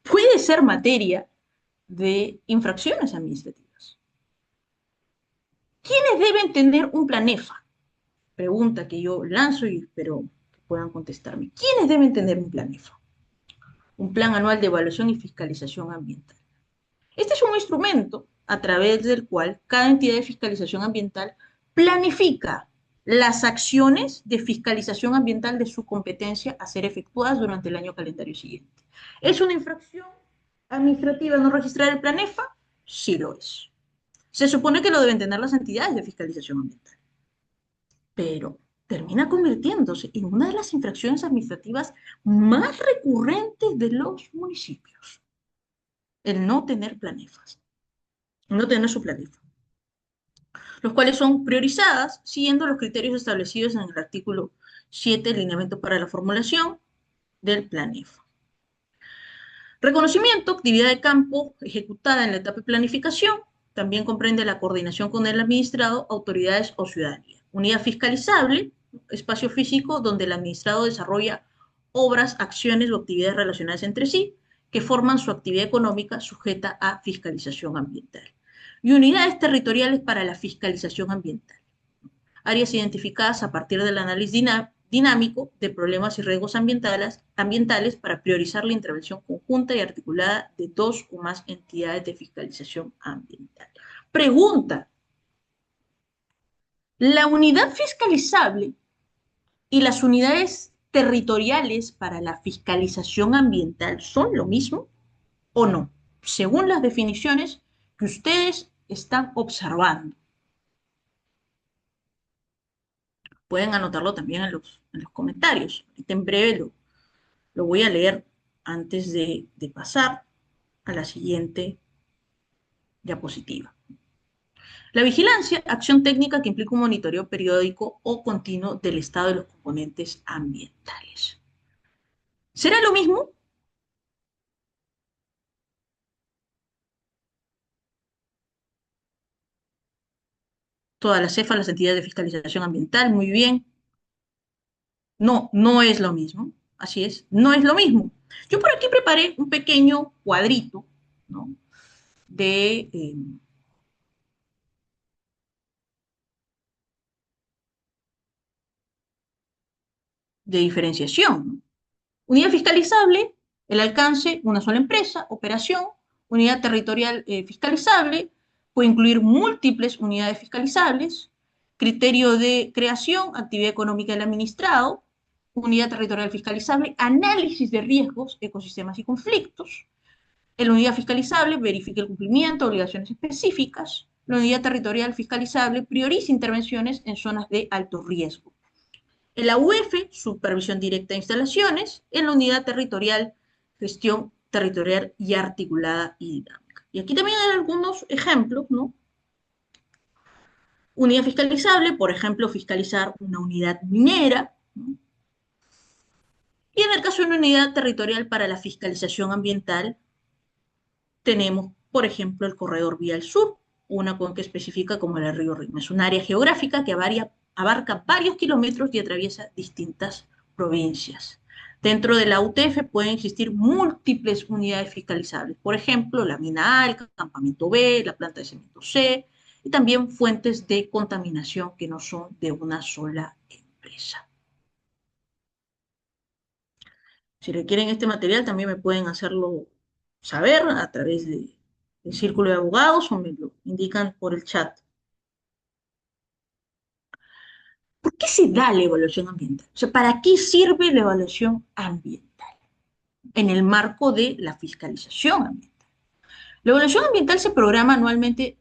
puede ser materia de infracciones administrativas. ¿Quiénes deben tener un PLANEFA? Pregunta que yo lanzo y espero que puedan contestarme. ¿Quiénes deben tener un PLANEFA? Un Plan Anual de Evaluación y Fiscalización Ambiental. Este es un instrumento a través del cual cada entidad de fiscalización ambiental planifica las acciones de fiscalización ambiental de su competencia a ser efectuadas durante el año calendario siguiente. ¿Es una infracción administrativa no registrar el PLANEFA? Sí lo es. Se supone que lo deben tener las entidades de fiscalización ambiental, pero termina convirtiéndose en una de las infracciones administrativas más recurrentes de los municipios, el no tener PLANEFAs, no tener su PLANEFA, los cuales son priorizadas siguiendo los criterios establecidos en el artículo 7, lineamiento para la formulación del PLANEFA. Reconocimiento, actividad de campo ejecutada en la etapa de planificación, también comprende la coordinación con el administrado, autoridades o ciudadanía. Unidad fiscalizable, espacio físico donde el administrado desarrolla obras, acciones o actividades relacionadas entre sí que forman su actividad económica sujeta a fiscalización ambiental. Y unidades territoriales para la fiscalización ambiental. Áreas identificadas a partir del análisis dinámico de problemas y riesgos ambientales para priorizar la intervención conjunta y articulada de dos o más entidades de fiscalización ambiental. Pregunta, ¿la unidad fiscalizable y las unidades territoriales para la fiscalización ambiental son lo mismo o no? Según las definiciones que ustedes están observando. Pueden anotarlo también en los comentarios. Ahorita en breve lo voy a leer antes de pasar a la siguiente diapositiva. La vigilancia, acción técnica que implica un monitoreo periódico o continuo del estado de los componentes ambientales. ¿Será lo mismo? Todas las CEFA, las entidades de fiscalización ambiental, muy bien. No, no es lo mismo. Así es, no es lo mismo. Yo por aquí preparé un pequeño cuadrito, ¿no? de, de diferenciación, ¿no? Unidad fiscalizable, el alcance, una sola empresa, operación. Unidad territorial fiscalizable, puede incluir múltiples unidades fiscalizables. Criterio de creación, actividad económica del administrado. Unidad territorial fiscalizable, análisis de riesgos, ecosistemas y conflictos. En la unidad fiscalizable verifica el cumplimiento de obligaciones específicas. La unidad territorial fiscalizable prioriza intervenciones en zonas de alto riesgo. En la UF, supervisión directa de instalaciones. En la unidad territorial, gestión territorial y articulada y dinámica. Y aquí también hay algunos ejemplos, ¿no? Unidad fiscalizable, por ejemplo, fiscalizar una unidad minera, ¿no? Y en el caso de una unidad territorial para la fiscalización ambiental, tenemos, por ejemplo, el corredor vial sur, una cuenca específica como el río Rin. Es un área geográfica que abarca varios kilómetros y atraviesa distintas provincias. Dentro de la UTF pueden existir múltiples unidades fiscalizables, por ejemplo, la mina A, el campamento B, la planta de cemento C, y también fuentes de contaminación que no son de una sola empresa. Si requieren este material, también me pueden hacerlo saber a través del círculo de abogados o me lo indican por el chat. ¿Por qué se da la evaluación ambiental? O sea, ¿para qué sirve la evaluación ambiental en el marco de la fiscalización ambiental? La evaluación ambiental se programa anualmente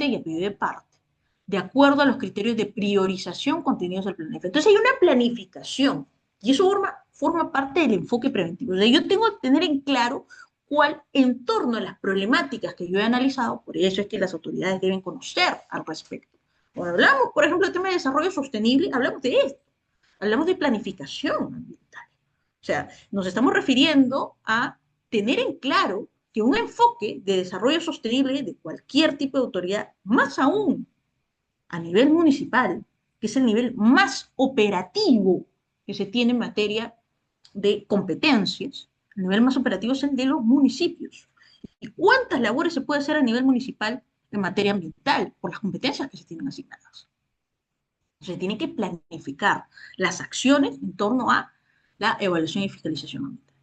y a pedido de parte, de acuerdo a los criterios de priorización contenidos en el plan. Entonces hay una planificación y eso forma parte del enfoque preventivo. O sea, yo tengo que tener en claro cuál, en torno a las problemáticas que yo he analizado, por eso es que las autoridades deben conocer al respecto. Cuando hablamos, por ejemplo, del tema de desarrollo sostenible, hablamos de esto, hablamos de planificación ambiental. O sea, nos estamos refiriendo a tener en claro que un enfoque de desarrollo sostenible de cualquier tipo de autoridad, más aún a nivel municipal, que es el nivel más operativo que se tiene en materia de competencias, el nivel más operativo es el de los municipios. ¿Y cuántas labores se puede hacer a nivel municipal en materia ambiental por las competencias que se tienen asignadas? Se tiene que planificar las acciones en torno a la evaluación y fiscalización ambiental.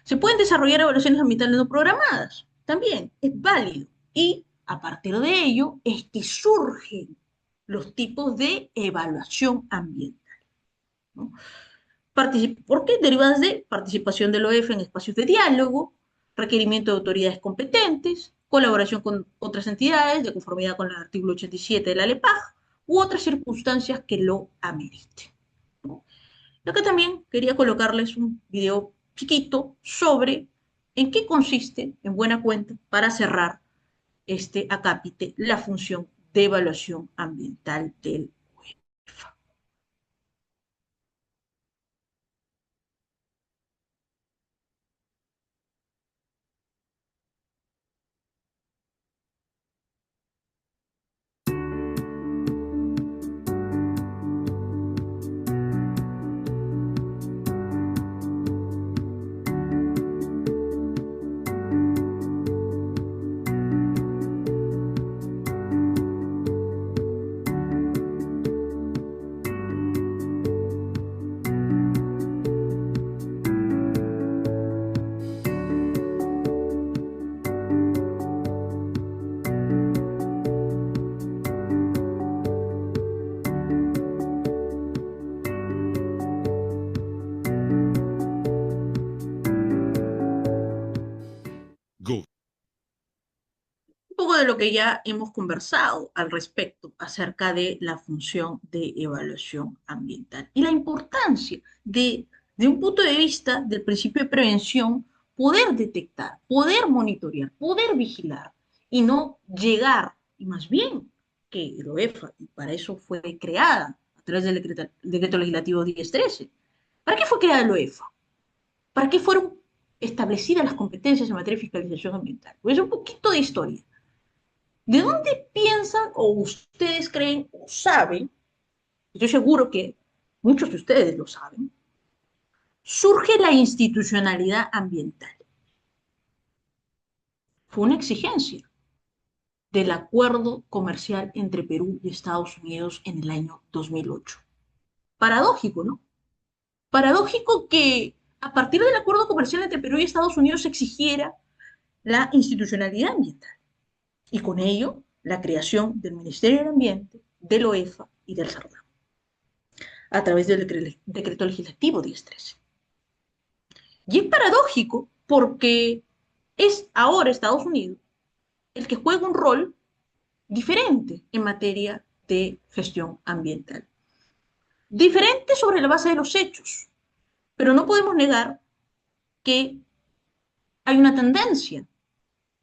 Se pueden desarrollar evaluaciones ambientales no programadas, también es válido. Y a partir de ello es que surgen los tipos de evaluación ambiental, ¿no? ¿Por qué? Derivadas de participación del OEF en espacios de diálogo, requerimiento de autoridades competentes, colaboración con otras entidades de conformidad con el artículo 87 de la LEPAJ u otras circunstancias que lo ameriten, ¿no? Y acá también quería colocarles un video chiquito sobre en qué consiste, en buena cuenta, para cerrar este acápite, la función de evaluación ambiental del UEFA. lo que ya hemos conversado al respecto acerca de la función de evaluación ambiental y la importancia de un punto de vista del principio de prevención, poder detectar, poder monitorear, poder vigilar y no llegar, y más bien que el OEFA, y para eso fue creada a través del decreto legislativo 1013. ¿Para qué fue creada el OEFA? ¿Para qué fueron establecidas las competencias en materia de fiscalización ambiental? Pues un poquito de historia. ¿De dónde piensan o ustedes creen o saben, estoy seguro que muchos de ustedes lo saben, surge la institucionalidad ambiental? Fue una exigencia del acuerdo comercial entre Perú y Estados Unidos en el año 2008. Paradójico, ¿no? Paradójico que a partir del acuerdo comercial entre Perú y Estados Unidos se exigiera la institucionalidad ambiental y con ello la creación del Ministerio del Ambiente, del OEFA y del CERNAM a través del decreto legislativo 1013. Y es paradójico porque es ahora Estados Unidos el que juega un rol diferente en materia de gestión ambiental. Diferente sobre la base de los hechos, pero no podemos negar que hay una tendencia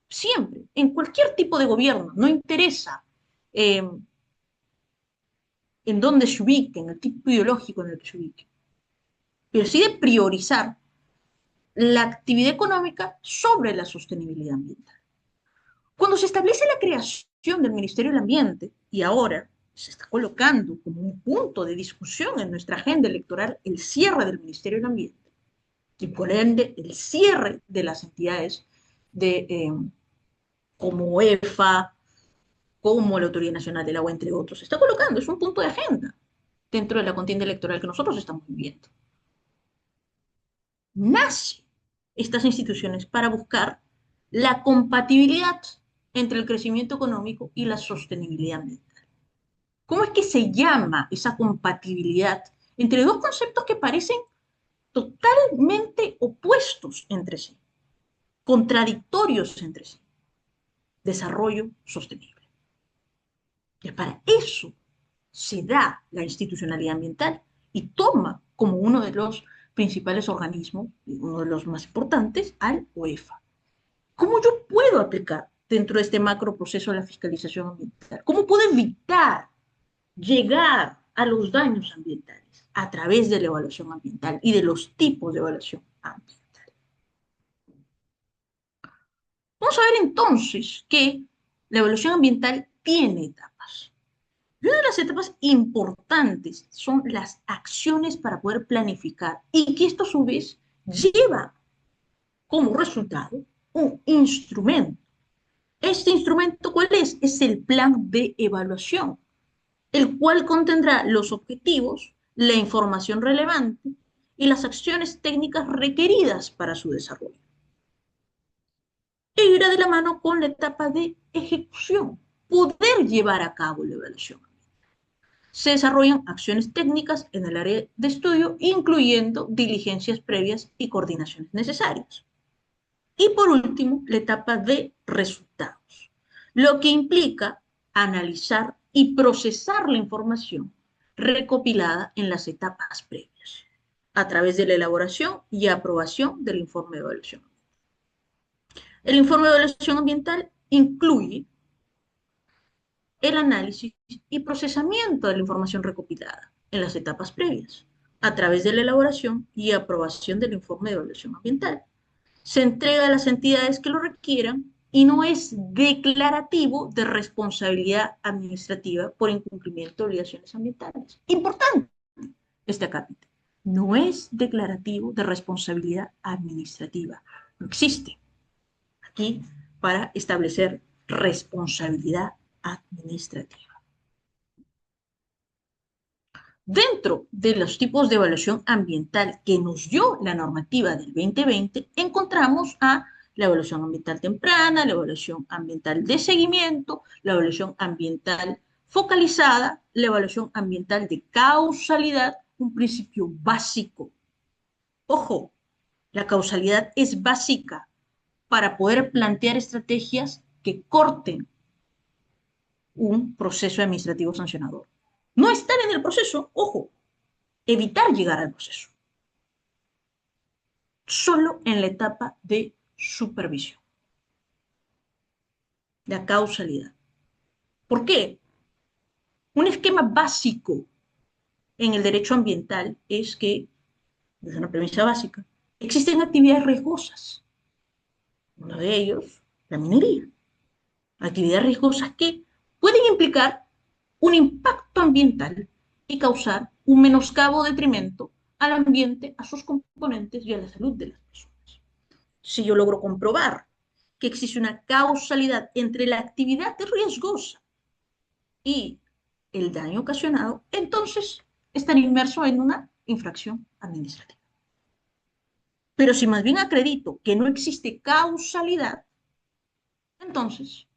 siempre, en cualquier tipo de gobierno, no interesa en dónde se ubique, en el tipo ideológico en el que se ubique, pero sí de priorizar la actividad económica sobre la sostenibilidad ambiental. Cuando se establece la creación del Ministerio del Ambiente, y ahora se está colocando como un punto de discusión en nuestra agenda electoral el cierre del Ministerio del Ambiente, y por ende el cierre de las entidades como EFA, como la Autoridad Nacional del Agua, entre otros, se está colocando, es un punto de agenda dentro de la contienda electoral que nosotros estamos viviendo. Nace estas instituciones para buscar la compatibilidad entre el crecimiento económico y la sostenibilidad ambiental. ¿Cómo es que se llama esa compatibilidad entre dos conceptos que parecen totalmente opuestos entre sí, contradictorios entre sí? Desarrollo sostenible. Y para eso se da la institucionalidad ambiental y toma como uno de los principales organismos, uno de los más importantes, al OEFA. ¿Cómo yo puedo aplicar dentro de este macro proceso de la fiscalización ambiental? ¿Cómo puedo evitar llegar a los daños ambientales a través de la evaluación ambiental y de los tipos de evaluación ambiental? Vamos a ver entonces que la evaluación ambiental tiene etapas. Y una de las etapas importantes son las acciones para poder planificar y que esto a su vez lleva como resultado un instrumento. ¿Este instrumento cuál es? Es el plan de evaluación, el cual contendrá los objetivos, la información relevante y las acciones técnicas requeridas para su desarrollo. E irá de la mano con la etapa de ejecución, poder llevar a cabo la evaluación. Se desarrollan acciones técnicas en el área de estudio, incluyendo diligencias previas y coordinaciones necesarias. Y por último, la etapa de resultados, lo que implica analizar y procesar la información recopilada en las etapas previas, a través de la elaboración y aprobación del informe de evaluación. El informe de evaluación ambiental incluye el análisis y procesamiento de la información recopilada en las etapas previas, a través de la elaboración y aprobación del informe de evaluación ambiental. Se entrega a las entidades que lo requieran y no es declarativo de responsabilidad administrativa por incumplimiento de obligaciones ambientales. Importante este acápite. No es declarativo de responsabilidad administrativa. No existe aquí para establecer responsabilidad administrativa. Dentro de los tipos de evaluación ambiental que nos dio la normativa del 2020, encontramos a la evaluación ambiental temprana, la evaluación ambiental de seguimiento, la evaluación ambiental focalizada, la evaluación ambiental de causalidad, un principio básico. Ojo, la causalidad es básica para poder plantear estrategias que corten un proceso administrativo sancionador. No estar en el proceso, ojo, evitar llegar al proceso. Solo en la etapa de supervisión, la causalidad. ¿Por qué? Un esquema básico en el derecho ambiental es que, es una premisa básica, existen actividades riesgosas. Uno de ellos, la minería. Actividades riesgosas que pueden implicar un impacto ambiental y causar un menoscabo o detrimento al ambiente, a sus componentes y a la salud de las personas. Si yo logro comprobar que existe una causalidad entre la actividad riesgosa y el daño ocasionado, entonces estaré inmerso en una infracción administrativa. Pero si más bien acredito que no existe causalidad, entonces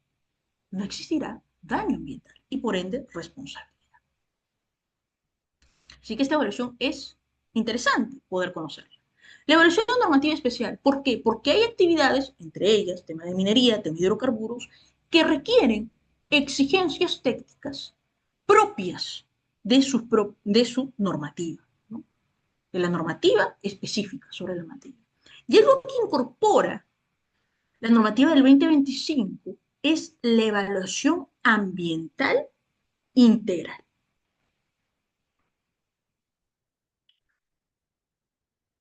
no existirá daño ambiental y por ende responsabilidad. Así que esta evaluación es interesante poder conocerla. La evaluación normativa especial, ¿por qué? Porque hay actividades, entre ellas, tema de minería, tema de hidrocarburos, que requieren exigencias técnicas propias de su normativa, ¿no? De la normativa específica sobre la materia. Y algo que incorpora la normativa del 2025 es la evaluación ambiental integral.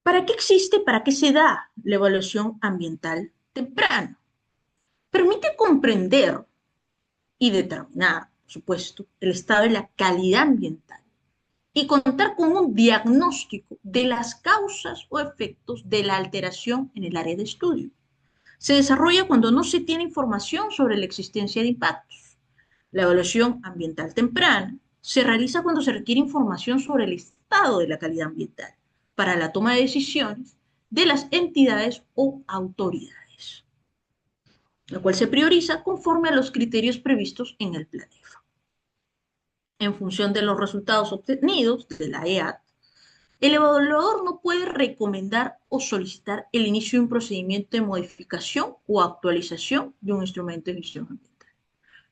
¿Para qué existe? ¿Para qué se da la evaluación ambiental temprana? Permite comprender y determinar, por supuesto, el estado de la calidad ambiental y contar con un diagnóstico de las causas o efectos de la alteración en el área de estudio. Se desarrolla cuando no se tiene información sobre la existencia de impactos. La evaluación ambiental temprana se realiza cuando se requiere información sobre el estado de la calidad ambiental para la toma de decisiones de las entidades o autoridades, la cual se prioriza conforme a los criterios previstos en el plan EFA. En función de los resultados obtenidos de la EAT, el evaluador no puede recomendar o solicitar el inicio de un procedimiento de modificación o actualización de un instrumento de gestión ambiental.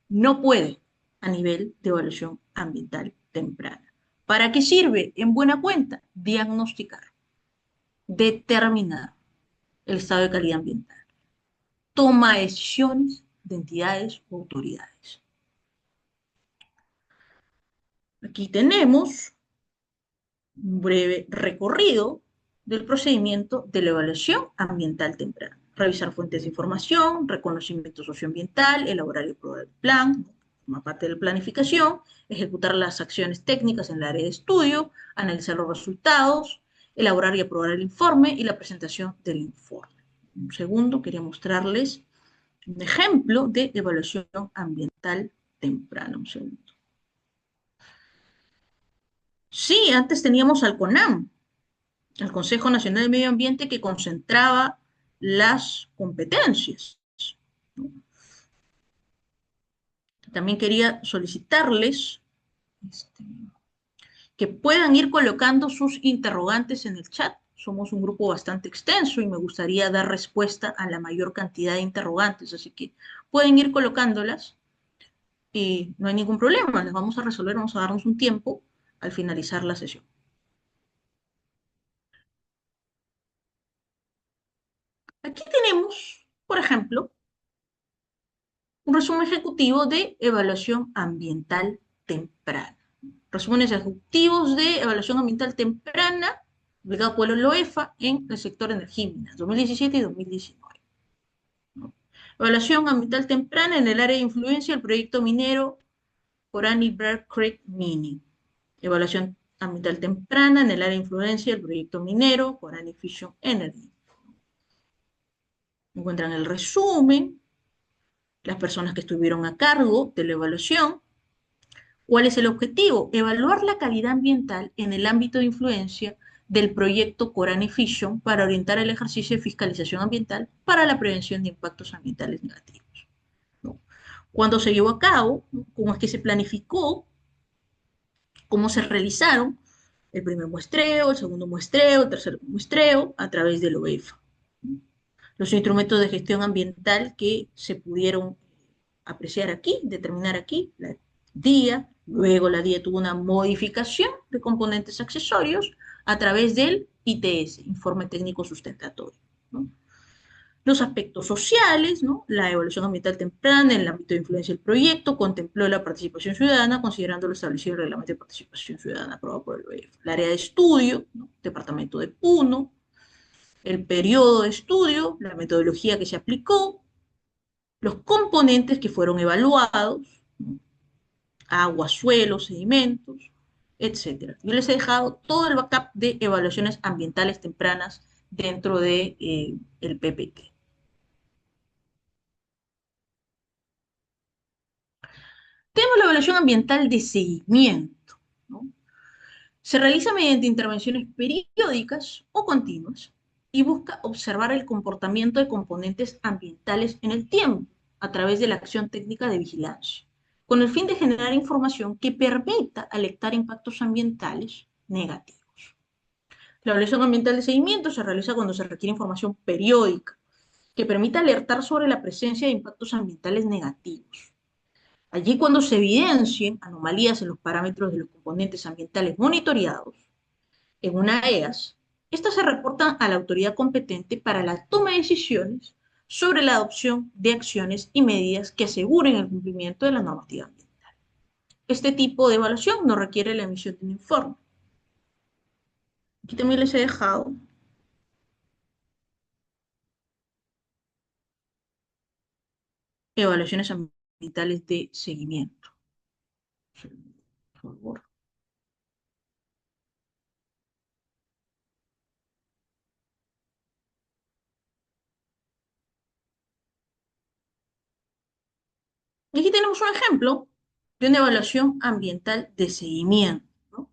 No puede a nivel de evaluación ambiental temprana. ¿Para qué sirve? En buena cuenta, diagnosticar, determinar el estado de calidad ambiental, toma de decisiones de entidades o autoridades. Aquí tenemos un breve recorrido del procedimiento de la evaluación ambiental temprana. Revisar fuentes de información, reconocimiento socioambiental, elaborar y aprobar el plan, forma parte de la planificación, ejecutar las acciones técnicas en el área de estudio, analizar los resultados, elaborar y aprobar el informe y la presentación del informe. Un segundo, quería mostrarles un ejemplo de evaluación ambiental temprana. Un segundo. Sí, antes teníamos al CONAM, el Consejo Nacional de Medio Ambiente, que concentraba las competencias, ¿no? También quería solicitarles que puedan ir colocando sus interrogantes en el chat. Somos un grupo bastante extenso y me gustaría dar respuesta a la mayor cantidad de interrogantes, así que pueden ir colocándolas y no hay ningún problema, las vamos a resolver, vamos a darnos un tiempo al finalizar la sesión. Aquí tenemos, por ejemplo, un resumen ejecutivo de evaluación ambiental temprana. Resúmenes ejecutivos de evaluación ambiental temprana, publicado por el OEFA en el sector energía y minas, 2017 y 2019. ¿No? Evaluación ambiental temprana en el área de influencia del proyecto minero Corani Bear Creek Mining. Evaluación ambiental temprana en el área de influencia del proyecto minero Corani Fission Energy. Encuentran el resumen, las personas que estuvieron a cargo de la evaluación. ¿Cuál es el objetivo? Evaluar la calidad ambiental en el ámbito de influencia del proyecto Corani Fission para orientar el ejercicio de fiscalización ambiental para la prevención de impactos ambientales negativos, ¿no? ¿Cuándo se llevó a cabo? ¿Cómo es que se planificó? ¿Cómo se realizaron? El primer muestreo, el segundo muestreo, el tercer muestreo, a través del OEFA. Los instrumentos de gestión ambiental que se pudieron apreciar aquí, determinar aquí la DIA. Luego la DIA tuvo una modificación de componentes accesorios a través del ITS, Informe Técnico Sustentatorio, ¿no? Los aspectos sociales, ¿no? La evaluación ambiental temprana en el ámbito de influencia del proyecto contempló la participación ciudadana, considerando lo establecido en el reglamento de participación ciudadana aprobado por el OEF. El área de estudio, ¿no? Departamento de Puno, el periodo de estudio, la metodología que se aplicó, los componentes que fueron evaluados, ¿no? Agua, suelo, sedimentos, etcétera. Yo les he dejado todo el backup de evaluaciones ambientales tempranas dentro de, el PPT. Tenemos la evaluación ambiental de seguimiento, ¿no? Se realiza mediante intervenciones periódicas o continuas y busca observar el comportamiento de componentes ambientales en el tiempo a través de la acción técnica de vigilancia, con el fin de generar información que permita alertar impactos ambientales negativos. La evaluación ambiental de seguimiento se realiza cuando se requiere información periódica que permita alertar sobre la presencia de impactos ambientales negativos. Allí, cuando se evidencien anomalías en los parámetros de los componentes ambientales monitoreados en una EAS, estas se reportan a la autoridad competente para la toma de decisiones sobre la adopción de acciones y medidas que aseguren el cumplimiento de la normativa ambiental. Este tipo de evaluación no requiere la emisión de un informe. Aquí también les he dejado evaluaciones ambientales de seguimiento. Por favor. Y aquí tenemos un ejemplo de una evaluación ambiental de seguimiento, ¿no?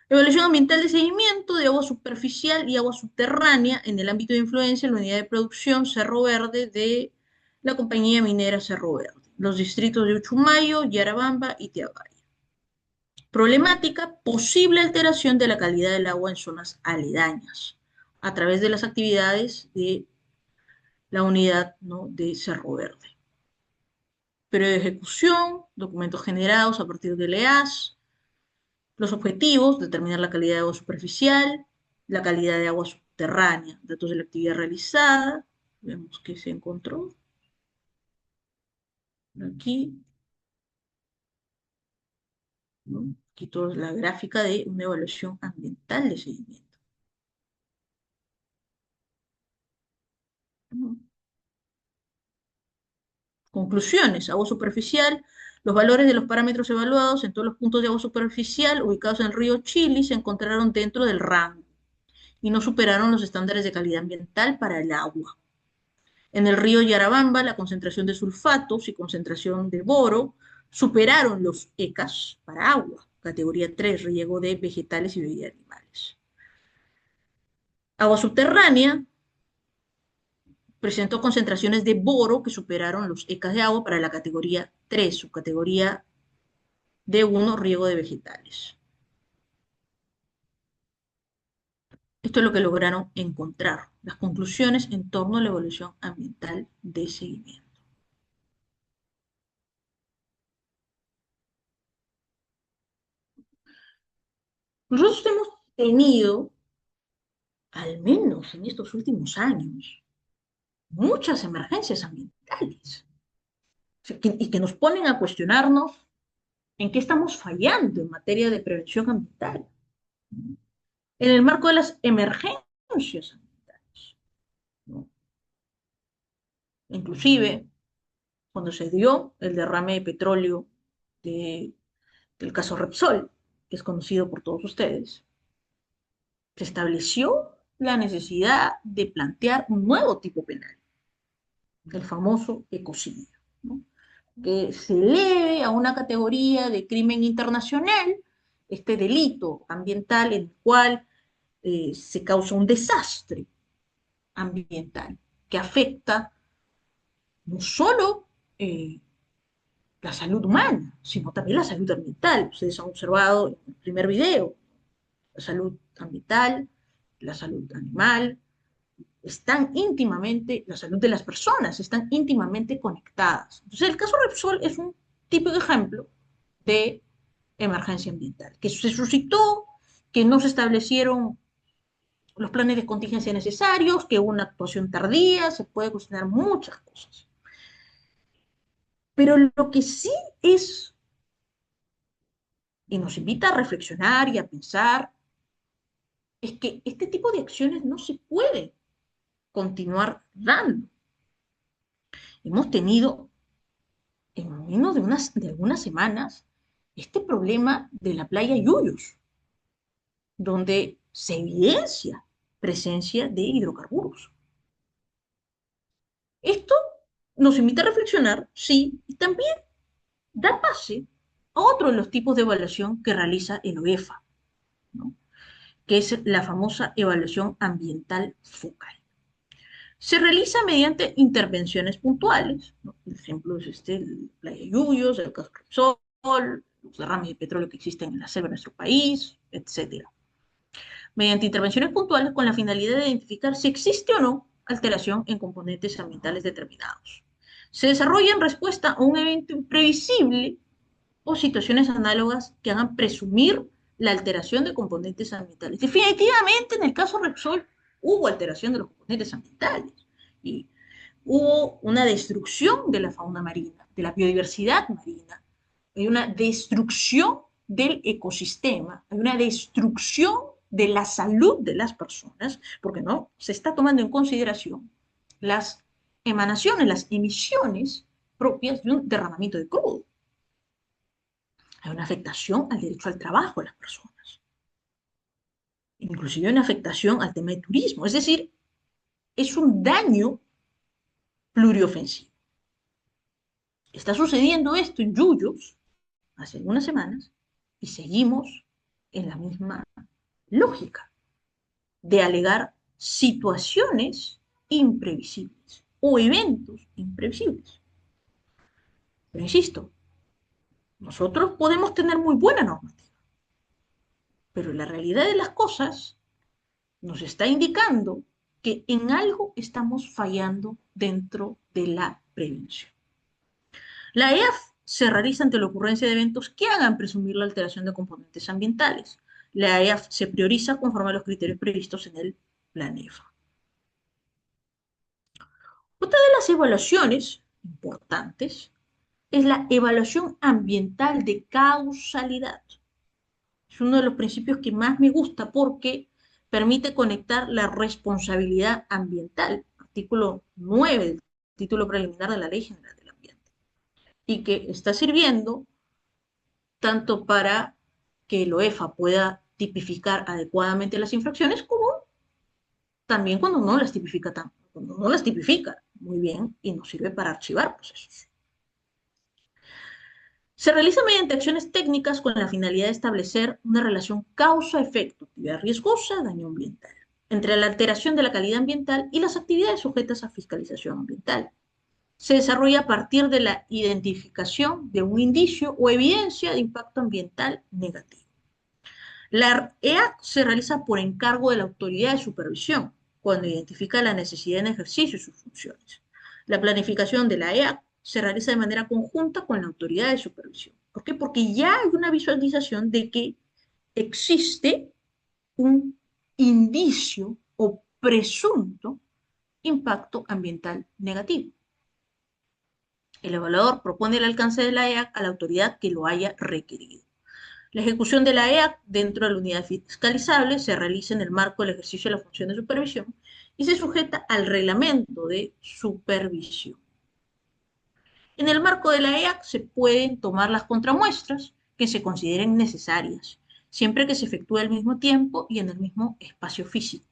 Evaluación ambiental de seguimiento de agua superficial y agua subterránea en el ámbito de influencia en la unidad de producción Cerro Verde de la compañía minera Cerro Verde, los distritos de Uchumayo, Yarabamba y Tiabaya. Problemática: posible alteración de la calidad del agua en zonas aledañas a través de las actividades de la unidad, ¿no?, de Cerro Verde. Periodo de ejecución, documentos generados a partir del EAS, los objetivos: determinar la calidad de agua superficial, la calidad de agua subterránea, datos de la actividad realizada, vemos que se encontró aquí, ¿no? Aquí toda la gráfica de una evaluación ambiental de seguimiento, ¿no? Conclusiones: agua superficial. Los valores de los parámetros evaluados en todos los puntos de agua superficial ubicados en el río Chili se encontraron dentro del rango y no superaron los estándares de calidad ambiental para el agua. En el río Yarabamba, la concentración de sulfatos y concentración de boro superaron los ECAS para agua, categoría 3, riego de vegetales y de animales. Agua subterránea presentó concentraciones de boro que superaron los ECAS de agua para la categoría 3, subcategoría D1, riego de vegetales. Esto es lo que lograron encontrar, las conclusiones en torno a la evaluación ambiental de seguimiento. Nosotros hemos tenido, al menos en estos últimos años, muchas emergencias ambientales, o sea, y que nos ponen a cuestionarnos en qué estamos fallando en materia de prevención ambiental, en el marco de las emergencias ambientales, ¿no? Inclusive, cuando se dio el derrame de petróleo del caso Repsol, que es conocido por todos ustedes, se estableció la necesidad de plantear un nuevo tipo penal, el famoso ecocidio, ¿no?, que se eleve a una categoría de crimen internacional este delito ambiental en el cual se causa un desastre ambiental que afecta no solo la salud humana, sino también la salud ambiental. Ustedes han observado en el primer video la salud ambiental, la salud animal, están íntimamente, la salud de las personas están íntimamente conectadas. Entonces, el caso Repsol es un típico ejemplo de emergencia ambiental, que se suscitó, que no se establecieron los planes de contingencia necesarios, que hubo una actuación tardía, se puede cuestionar muchas cosas. Pero lo que sí es, y nos invita a reflexionar y a pensar, es que este tipo de acciones no se puede continuar dando. Hemos tenido, en menos de algunas semanas, este problema de la playa Yuyos, donde se evidencia presencia de hidrocarburos. Esto nos invita a reflexionar, sí, y también da pase a otro de los tipos de evaluación que realiza el OEFA, ¿no? Que es la famosa evaluación ambiental focal. Se realiza mediante intervenciones puntuales, ¿no? El ejemplo es el Playa Yuyos, el caso Repsol, los derrames de petróleo que existen en la selva de nuestro país, etcétera. Mediante intervenciones puntuales con la finalidad de identificar si existe o no alteración en componentes ambientales determinados. Se desarrolla en respuesta a un evento imprevisible o situaciones análogas que hagan presumir la alteración de componentes ambientales. Definitivamente, en el caso Repsol, hubo alteración de los componentes ambientales y hubo una destrucción de la fauna marina, de la biodiversidad marina, hay una destrucción del ecosistema, hay una destrucción de la salud de las personas, porque no se está tomando en consideración las emanaciones, las emisiones propias de un derramamiento de crudo. Hay una afectación al derecho al trabajo de las personas, inclusive hay una afectación al tema de turismo, es decir, es un daño pluriofensivo. Está sucediendo esto en Yuyos hace algunas semanas y seguimos en la misma lógica de alegar situaciones imprevisibles o eventos imprevisibles. Pero insisto, nosotros podemos tener muy buena normativa, pero la realidad de las cosas nos está indicando que en algo estamos fallando dentro de la prevención. La EAF se realiza ante la ocurrencia de eventos que hagan presumir la alteración de componentes ambientales. La EAF se prioriza conforme a los criterios previstos en el Plan EFA. Otra de las evaluaciones importantes es la evaluación ambiental de causalidad. Es uno de los principios que más me gusta porque permite conectar la responsabilidad ambiental, artículo 9 del título preliminar de la Ley General del Ambiente, y que está sirviendo tanto para que el OEFA pueda tipificar adecuadamente las infracciones, como también cuando no las tipifica muy bien y nos sirve para archivar procesos. Se realiza mediante acciones técnicas con la finalidad de establecer una relación causa-efecto, actividad riesgosa, daño ambiental, entre la alteración de la calidad ambiental y las actividades sujetas a fiscalización ambiental. Se desarrolla a partir de la identificación de un indicio o evidencia de impacto ambiental negativo. La EAC se realiza por encargo de la autoridad de supervisión, cuando identifica la necesidad en ejercicio de sus funciones. La planificación de la EAC se realiza de manera conjunta con la autoridad de supervisión. ¿Por qué? Porque ya hay una visualización de que existe un indicio o presunto impacto ambiental negativo. El evaluador propone el alcance de la EAC a la autoridad que lo haya requerido. La ejecución de la EAC dentro de la unidad fiscalizable se realiza en el marco del ejercicio de la función de supervisión y se sujeta al reglamento de supervisión. En el marco de la EAC se pueden tomar las contramuestras que se consideren necesarias, siempre que se efectúe al mismo tiempo y en el mismo espacio físico.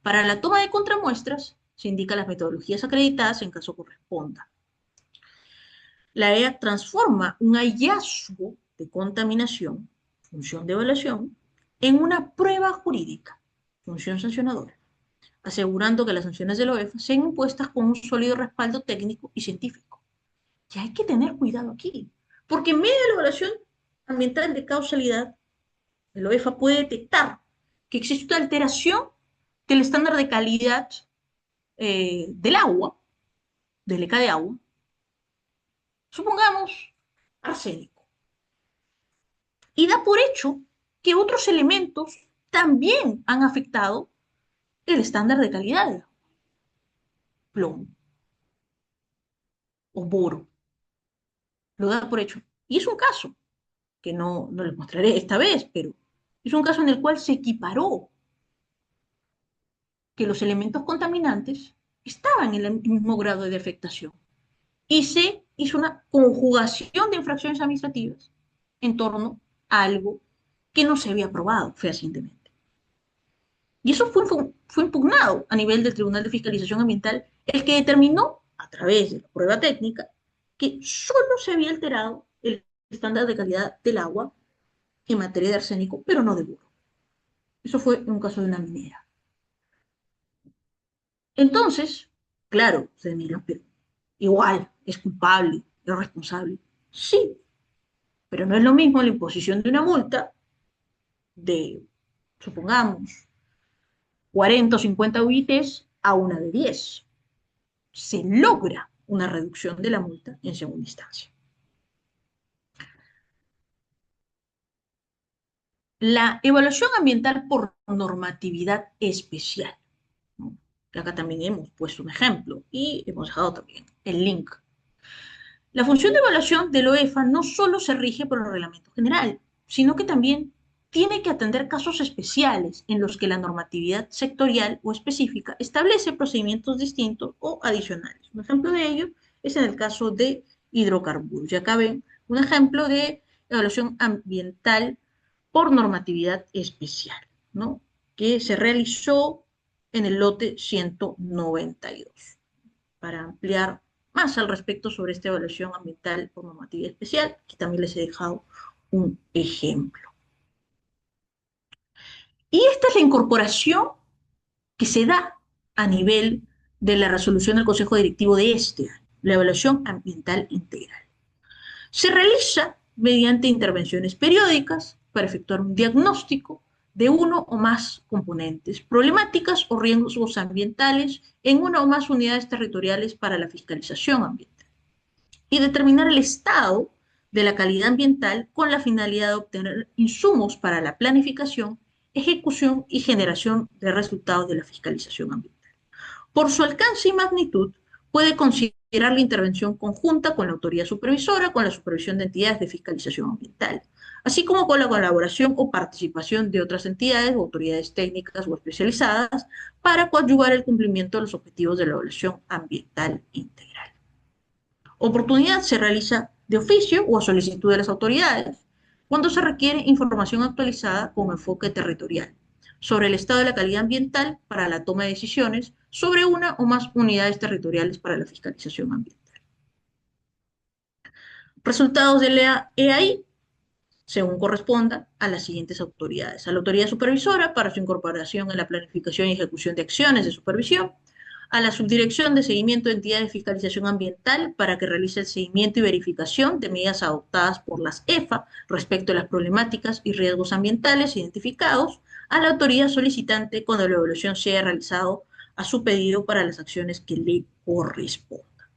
Para la toma de contramuestras se indican las metodologías acreditadas en caso corresponda. La EAC transforma un hallazgo de contaminación, función de evaluación, en una prueba jurídica, función sancionadora, asegurando que las sanciones de la OEFA sean impuestas con un sólido respaldo técnico y científico. Y hay que tener cuidado aquí, porque en medio de la evaluación ambiental de causalidad, el OEFA puede detectar que existe una alteración del estándar de calidad del agua, del ECA de agua, supongamos arsénico, y da por hecho que otros elementos también han afectado el estándar de calidad del agua, plomo o boro, lo da por hecho. Y es un caso que no les mostraré esta vez, pero es un caso en el cual se equiparó que los elementos contaminantes estaban en el mismo grado de afectación y se hizo una conjugación de infracciones administrativas en torno a algo que no se había aprobado fehacientemente. Y eso fue impugnado a nivel del Tribunal de Fiscalización Ambiental, el que determinó, a través de la prueba técnica, que solo se había alterado el estándar de calidad del agua en materia de arsénico, pero no de boro. Eso fue en un caso de una minera. Entonces, claro, se mira, pero igual, es culpable, es responsable. Sí, pero no es lo mismo la imposición de una multa de, supongamos, 40 o 50 UITs a una de 10. Se logra una reducción de la multa en segunda instancia. La evaluación ambiental por normatividad especial, ¿no? Acá también hemos puesto un ejemplo y hemos dejado también el link. La función de evaluación del OEFA no solo se rige por el reglamento general, sino que también tiene que atender casos especiales en los que la normatividad sectorial o específica establece procedimientos distintos o adicionales. Un ejemplo de ello es en el caso de hidrocarburos. Y acá ven un ejemplo de evaluación ambiental por normatividad especial, ¿no? Que se realizó en el lote 192. Para ampliar más al respecto sobre esta evaluación ambiental por normatividad especial, aquí también les he dejado un ejemplo. Y esta es la incorporación que se da a nivel de la resolución del Consejo Directivo de este año, la evaluación ambiental integral. Se realiza mediante intervenciones periódicas para efectuar un diagnóstico de uno o más componentes, problemáticas o riesgos ambientales en una o más unidades territoriales para la fiscalización ambiental y determinar el estado de la calidad ambiental con la finalidad de obtener insumos para la planificación, ejecución y generación de resultados de la fiscalización ambiental. Por su alcance y magnitud, puede considerar la intervención conjunta con la autoridad supervisora, con la supervisión de entidades de fiscalización ambiental, así como con la colaboración o participación de otras entidades o autoridades técnicas o especializadas para coadyuvar el cumplimiento de los objetivos de la evaluación ambiental integral. Oportunidad se realiza de oficio o a solicitud de las autoridades, cuando se requiere información actualizada con enfoque territorial sobre el estado de la calidad ambiental para la toma de decisiones sobre una o más unidades territoriales para la fiscalización ambiental. Resultados de la EAI, según corresponda a las siguientes autoridades: a la autoridad supervisora para su incorporación en la planificación y ejecución de acciones de supervisión, a la Subdirección de Seguimiento de Entidades de Fiscalización Ambiental para que realice el seguimiento y verificación de medidas adoptadas por las EFA respecto a las problemáticas y riesgos ambientales identificados, a la autoridad solicitante cuando la evaluación sea realizado a su pedido para las acciones que le correspondan.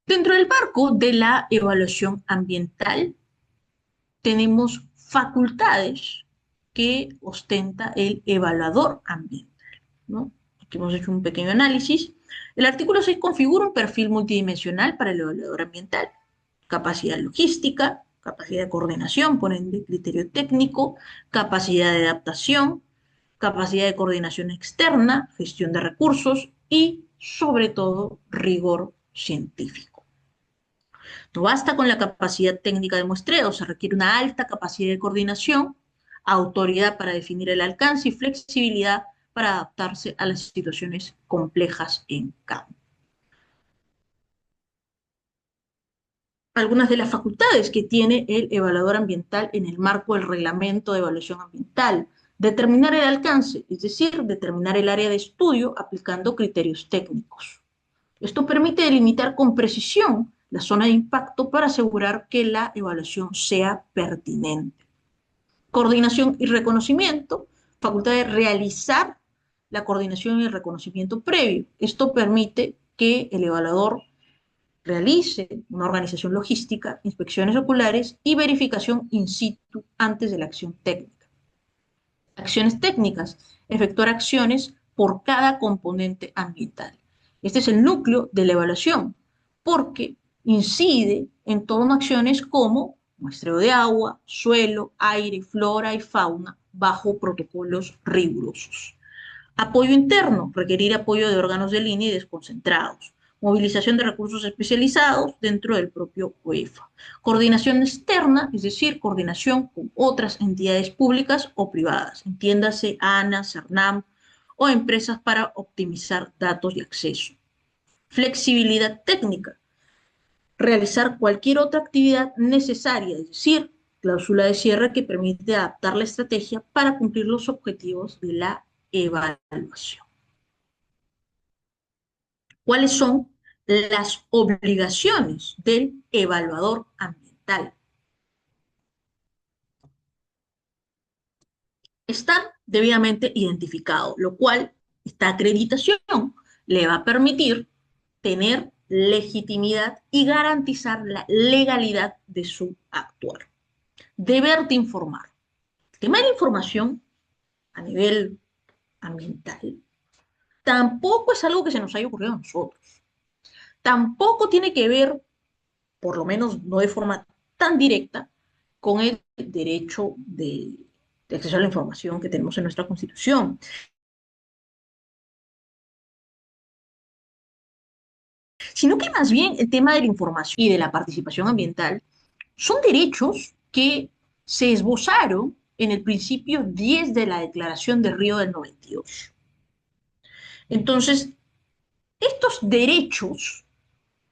Dentro del marco de la evaluación ambiental, tenemos facultades que ostenta el evaluador ambiental, ¿no? Aquí hemos hecho un pequeño análisis. El artículo 6 configura un perfil multidimensional para el evaluador ambiental: capacidad logística, capacidad de coordinación, por ende, criterio técnico, capacidad de adaptación, capacidad de coordinación externa, gestión de recursos y, sobre todo, rigor científico. No basta con la capacidad técnica de muestreo, se requiere una alta capacidad de coordinación, autoridad para definir el alcance y flexibilidad para adaptarse a las situaciones complejas en campo. Algunas de las facultades que tiene el evaluador ambiental en el marco del reglamento de evaluación ambiental: determinar el alcance, es decir, determinar el área de estudio aplicando criterios técnicos. Esto permite delimitar con precisión la zona de impacto para asegurar que la evaluación sea pertinente. Coordinación y reconocimiento, facultad de realizar la coordinación y el reconocimiento previo. Esto permite que el evaluador realice una organización logística, inspecciones oculares y verificación in situ antes de la acción técnica. Acciones técnicas, efectuar acciones por cada componente ambiental. Este es el núcleo de la evaluación, porque incide en todas acciones como muestreo de agua, suelo, aire, flora y fauna bajo protocolos rigurosos. Apoyo interno, requerir apoyo de órganos de línea y desconcentrados. Movilización de recursos especializados dentro del propio UEFA. Coordinación externa, es decir, coordinación con otras entidades públicas o privadas, entiéndase ANA, CERNAM o empresas para optimizar datos y acceso. Flexibilidad técnica, realizar cualquier otra actividad necesaria, es decir, cláusula de cierre que permite adaptar la estrategia para cumplir los objetivos de la evaluación. ¿Cuáles son las obligaciones del evaluador ambiental? Estar debidamente identificado, lo cual esta acreditación le va a permitir tener legitimidad y garantizar la legalidad de su actuar. Deber de informar. El tema de la información a nivel ambiental tampoco es algo que se nos haya ocurrido a nosotros. Tampoco tiene que ver, por lo menos no de forma tan directa, con el derecho de acceso a la información que tenemos en nuestra Constitución. Sino que más bien el tema de la información y de la participación ambiental son derechos que se esbozaron en el principio 10 de la Declaración de Río del 92. Entonces, estos derechos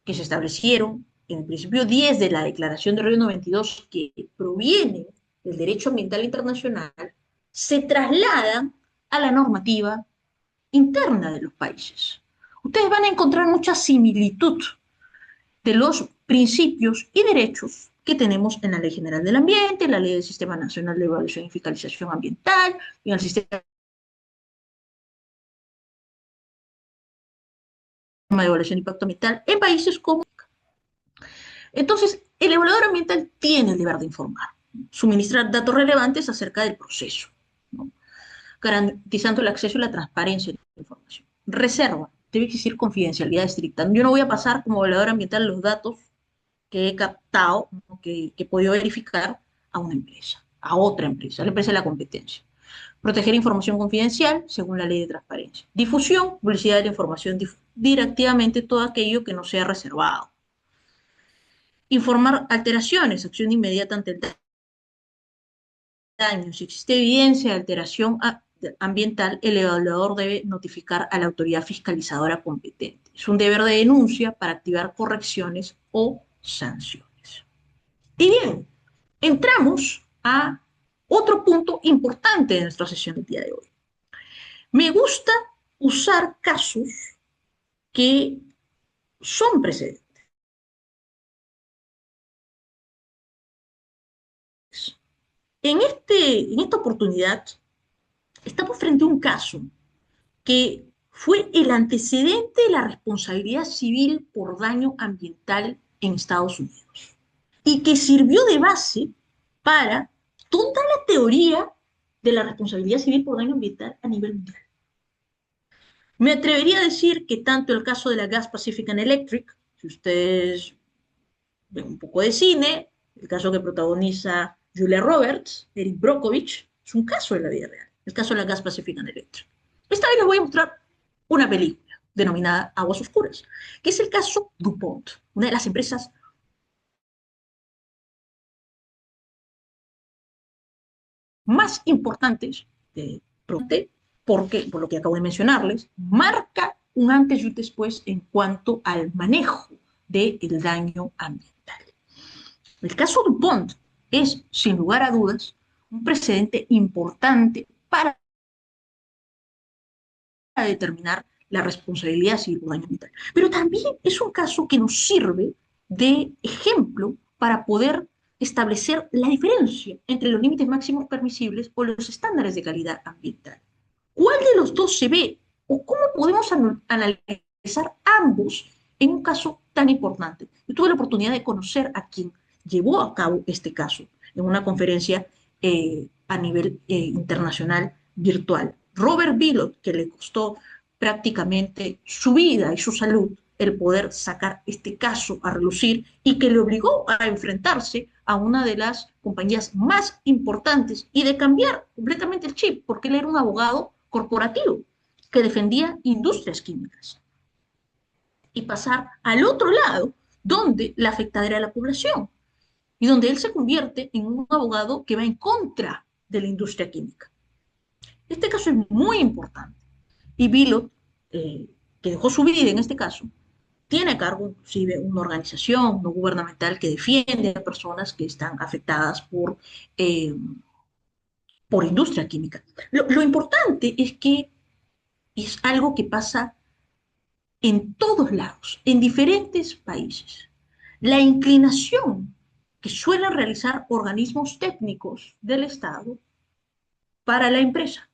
que se establecieron en el principio 10 de la Declaración de Río 92, que provienen del derecho ambiental internacional, se trasladan a la normativa interna de los países. Ustedes van a encontrar mucha similitud de los principios y derechos que tenemos en la Ley General del Ambiente, en la Ley del Sistema Nacional de Evaluación y Fiscalización Ambiental, y en el Sistema de Evaluación de Impacto Ambiental en países como... Entonces, el evaluador ambiental tiene el deber de informar, suministrar datos relevantes acerca del proceso, ¿no? Garantizando el acceso y la transparencia de la información. Reserva, debe existir confidencialidad estricta. Yo no voy a pasar como evaluador ambiental los datos que he captado, ¿no? que he podido verificar a una empresa, a otra empresa, a la empresa de la competencia. Proteger información confidencial según la ley de transparencia. Difusión, publicidad de la información, directivamente todo aquello que no sea reservado. Informar alteraciones, acción inmediata ante el daño. Si existe evidencia de alteración ambiental, el evaluador debe notificar a la autoridad fiscalizadora competente. Es un deber de denuncia para activar correcciones o sanciones. Y bien, entramos a otro punto importante de nuestra sesión del día de hoy. Me gusta usar casos que son precedentes. En esta oportunidad estamos frente a un caso que fue el antecedente de la responsabilidad civil por daño ambiental en Estados Unidos y que sirvió de base para toda la teoría de la responsabilidad civil por daño ambiental a nivel mundial. Me atrevería a decir que tanto el caso de la Gas Pacific and Electric, si ustedes ven un poco de cine, el caso que protagoniza Julia Roberts, Erin Brockovich, es un caso de la vida real, el caso de la Gas Pacific and Electric. Esta vez les voy a mostrar una película denominada Aguas Oscuras, que es el caso DuPont, una de las empresas más importantes de porque, por lo que acabo de mencionarles, marca un antes y un después en cuanto al manejo del daño ambiental. El caso DuPont es, sin lugar a dudas, un precedente importante para determinar la responsabilidad civil por daño ambiental. Pero también es un caso que nos sirve de ejemplo para poder establecer la diferencia entre los límites máximos permisibles o los estándares de calidad ambiental. ¿Cuál de los dos se ve? ¿O cómo podemos analizar ambos en un caso tan importante? Yo tuve la oportunidad de conocer a quien llevó a cabo este caso en una conferencia a nivel internacional virtual. Robert Bilott, que le costó prácticamente su vida y su salud el poder sacar este caso a relucir y que le obligó a enfrentarse a una de las compañías más importantes y de cambiar completamente el chip, porque él era un abogado corporativo que defendía industrias químicas y pasar al otro lado, donde la afectada era la población y donde él se convierte en un abogado que va en contra de la industria química. Este caso es muy importante y Bilott, que dejó su vida en este caso, tiene a cargo inclusive una organización no gubernamental que defiende a personas que están afectadas por industria química. Lo importante es que es algo que pasa en todos lados, en diferentes países. La inclinación que suelen realizar organismos técnicos del Estado para la empresa.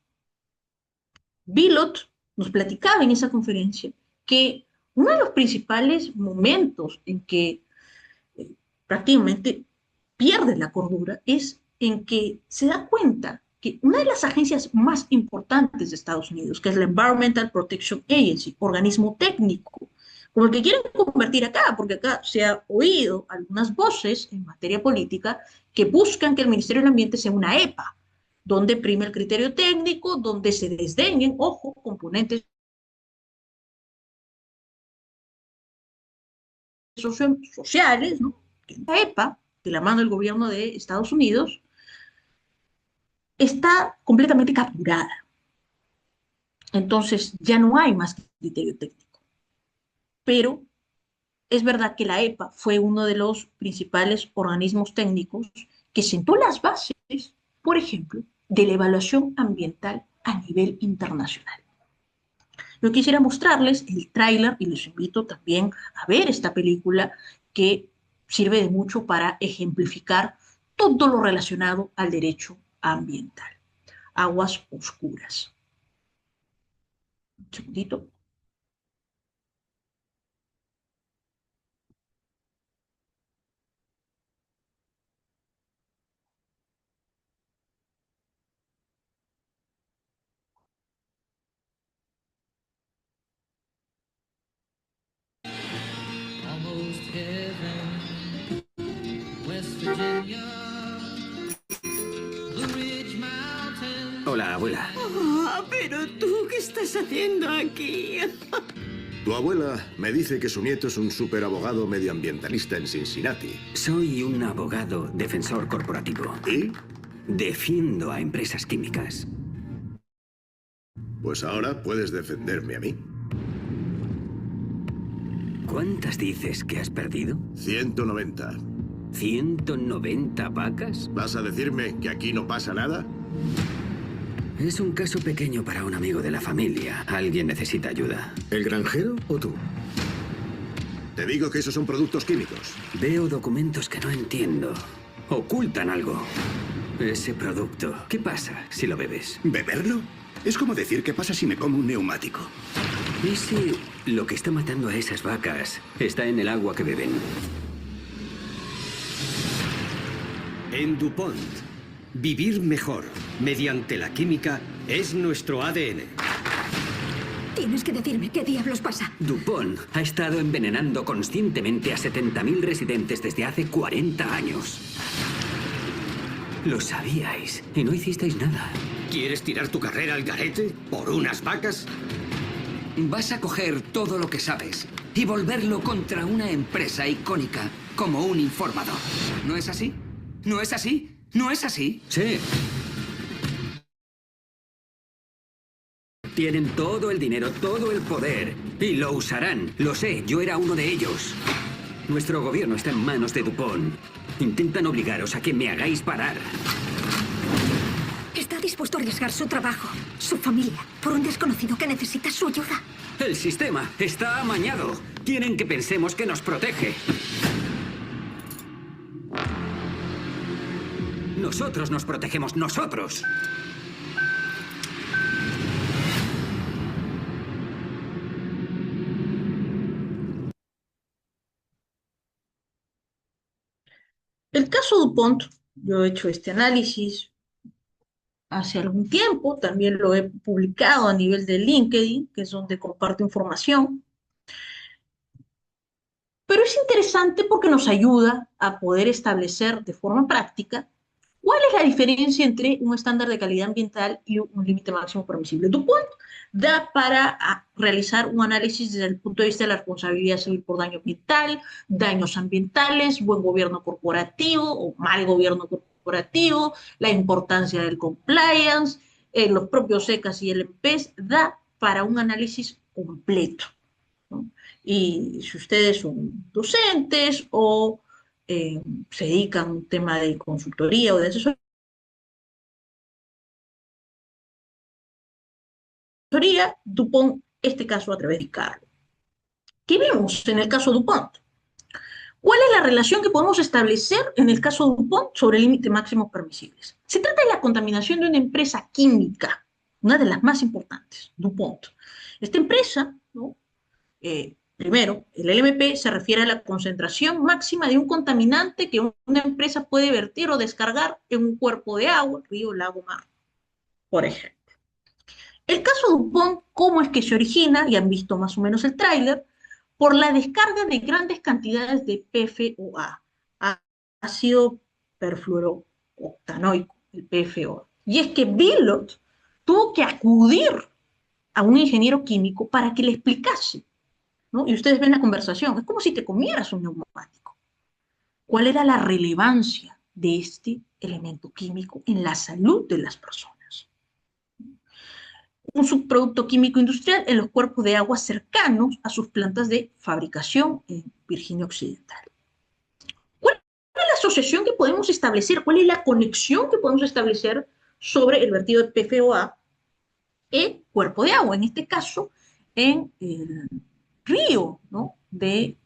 Bilott nos platicaba en esa conferencia que uno de los principales momentos en que prácticamente pierde la cordura es en que se da cuenta que una de las agencias más importantes de Estados Unidos, que es la Environmental Protection Agency, organismo técnico, como el que quieren convertir acá, porque acá se ha oído algunas voces en materia política que buscan que el Ministerio del Ambiente sea una EPA, donde prime el criterio técnico, donde se desdeñen, ojo, componentes sociales, ¿no? La EPA, de la mano del gobierno de Estados Unidos, está completamente capturada. Entonces ya no hay más criterio técnico. Pero es verdad que la EPA fue uno de los principales organismos técnicos que sentó las bases, por ejemplo, de la evaluación ambiental a nivel internacional. Yo quisiera mostrarles el tráiler y les invito también a ver esta película que sirve de mucho para ejemplificar todo lo relacionado al derecho ambiental. Aguas oscuras. Un segundito. Hola, abuela. Ah, pero tú, ¿qué estás haciendo aquí? Tu abuela me dice que su nieto es un superabogado medioambientalista en Cincinnati. Soy un abogado defensor corporativo. ¿Y? Defiendo a empresas químicas. Pues ahora puedes defenderme a mí. ¿Cuántas dices que has perdido? 190. ¿190 vacas? ¿Vas a decirme que aquí no pasa nada? Es un caso pequeño para un amigo de la familia. Alguien necesita ayuda. ¿El granjero o tú? Te digo que esos son productos químicos. Veo documentos que no entiendo. Ocultan algo. Ese producto, ¿qué pasa si lo bebes? ¿Beberlo? Es como decir qué pasa si me como un neumático. ¿Y si lo que está matando a esas vacas está en el agua que beben? En DuPont, vivir mejor mediante la química es nuestro ADN. Tienes que decirme qué diablos pasa. DuPont ha estado envenenando conscientemente a 70.000 residentes desde hace 40 años. Lo sabíais y no hicisteis nada. ¿Quieres tirar tu carrera al garete por unas vacas? Vas a coger todo lo que sabes y volverlo contra una empresa icónica como un informador. ¿No es así? ¿No es así? ¿No es así? Sí. Tienen todo el dinero, todo el poder y lo usarán. Lo sé, yo era uno de ellos. Nuestro gobierno está en manos de DuPont. Intentan obligaros a que me hagáis parar. Está dispuesto a arriesgar su trabajo, su familia, por un desconocido que necesita su ayuda. El sistema está amañado. Quieren que pensemos que nos protege. Nosotros nos protegemos, nosotros. DuPont. Yo he hecho este análisis hace algún tiempo, también lo he publicado a nivel de LinkedIn, que es donde comparto información. Pero es interesante porque nos ayuda a poder establecer de forma práctica cuál es la diferencia entre un estándar de calidad ambiental y un límite máximo permisible. DuPont da para realizar un análisis desde el punto de vista de la responsabilidad civil por daño ambiental, daños ambientales, buen gobierno corporativo o mal gobierno corporativo, la importancia del compliance, los propios ECAs y LMPs, da para un análisis completo, ¿no? Y si ustedes son docentes o se dedican a un tema de consultoría o de asesoría, DuPont este caso a través de Carlos. ¿Qué vemos en el caso DuPont? ¿Cuál es la relación que podemos establecer en el caso DuPont sobre el límite máximo permisibles? Se trata de la contaminación de una empresa química, una de las más importantes, DuPont. Esta empresa, ¿no? Primero, el LMP se refiere a la concentración máxima de un contaminante que una empresa puede vertir o descargar en un cuerpo de agua, río, lago, mar, por ejemplo. El caso DuPont, ¿cómo es que se origina? Ya han visto más o menos el tráiler, por la descarga de grandes cantidades de PFOA, ácido perfluorooctanoico, el PFOA. Y es que Billot tuvo que acudir a un ingeniero químico para que le explicase, ¿no? Y ustedes ven la conversación, es como si te comieras un neumático. ¿Cuál era la relevancia de este elemento químico en la salud de las personas? Un subproducto químico industrial en los cuerpos de agua cercanos a sus plantas de fabricación en Virginia Occidental. ¿Cuál es la asociación que podemos establecer? ¿Cuál es la conexión que podemos establecer sobre el vertido de PFOA en cuerpo de agua? En este caso, en el río, ¿no? De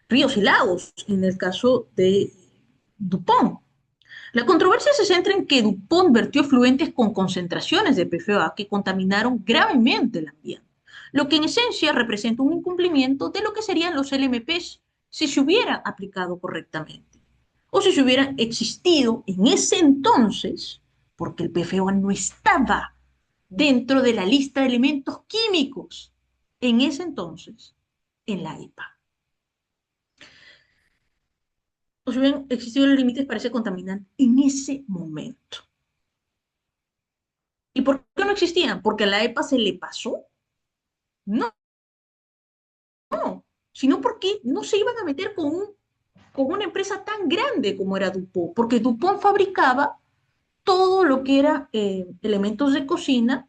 ríos y lagos, en el caso de DuPont. La controversia se centra en que DuPont vertió efluentes con concentraciones de PFOA que contaminaron gravemente el ambiente, lo que en esencia representa un incumplimiento de lo que serían los LMPs si se hubiera aplicado correctamente, o si se hubiera existido en ese entonces, porque el PFOA no estaba dentro de la lista de elementos químicos en ese entonces en la EPA. O si hubieran existido los límites para ese contaminante en ese momento. ¿Y por qué no existían? ¿Porque a la EPA se le pasó? No, no, sino porque no se iban a meter con una empresa tan grande como era DuPont, porque DuPont fabricaba todo lo que era elementos de cocina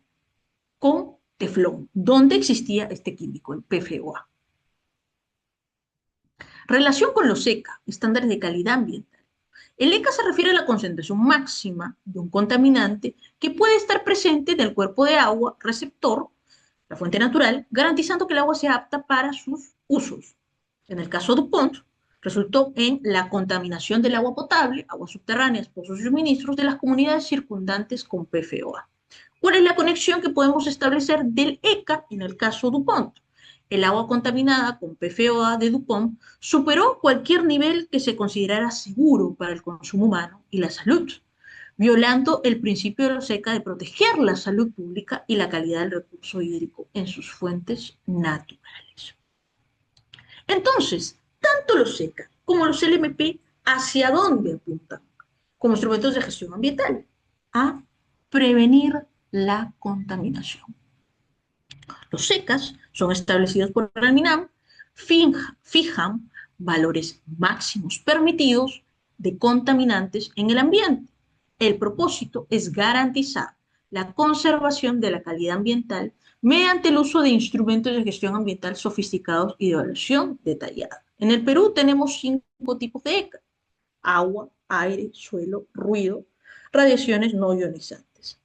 con teflón, donde existía este químico, el PFOA. Relación con los ECA, estándares de calidad ambiental. El ECA se refiere a la concentración máxima de un contaminante que puede estar presente en el cuerpo de agua receptor, la fuente natural, garantizando que el agua sea apta para sus usos. En el caso de DuPont, resultó en la contaminación del agua potable, aguas subterráneas, pozos y suministros de las comunidades circundantes con PFOA. ¿Cuál es la conexión que podemos establecer del ECA en el caso DuPont? El agua contaminada con PFOA de DuPont superó cualquier nivel que se considerara seguro para el consumo humano y la salud, violando el principio de los ECA de proteger la salud pública y la calidad del recurso hídrico en sus fuentes naturales. Entonces, tanto los ECA como los LMP, ¿hacia dónde apuntan como instrumentos de gestión ambiental? A prevenir la contaminación. Los ECAs son establecidos por el MINAM, fijan valores máximos permitidos de contaminantes en el ambiente. El propósito es garantizar la conservación de la calidad ambiental mediante el uso de instrumentos de gestión ambiental sofisticados y de evaluación detallada. En el Perú tenemos 5 tipos de ECA: agua, aire, suelo, ruido, radiaciones no ionizantes.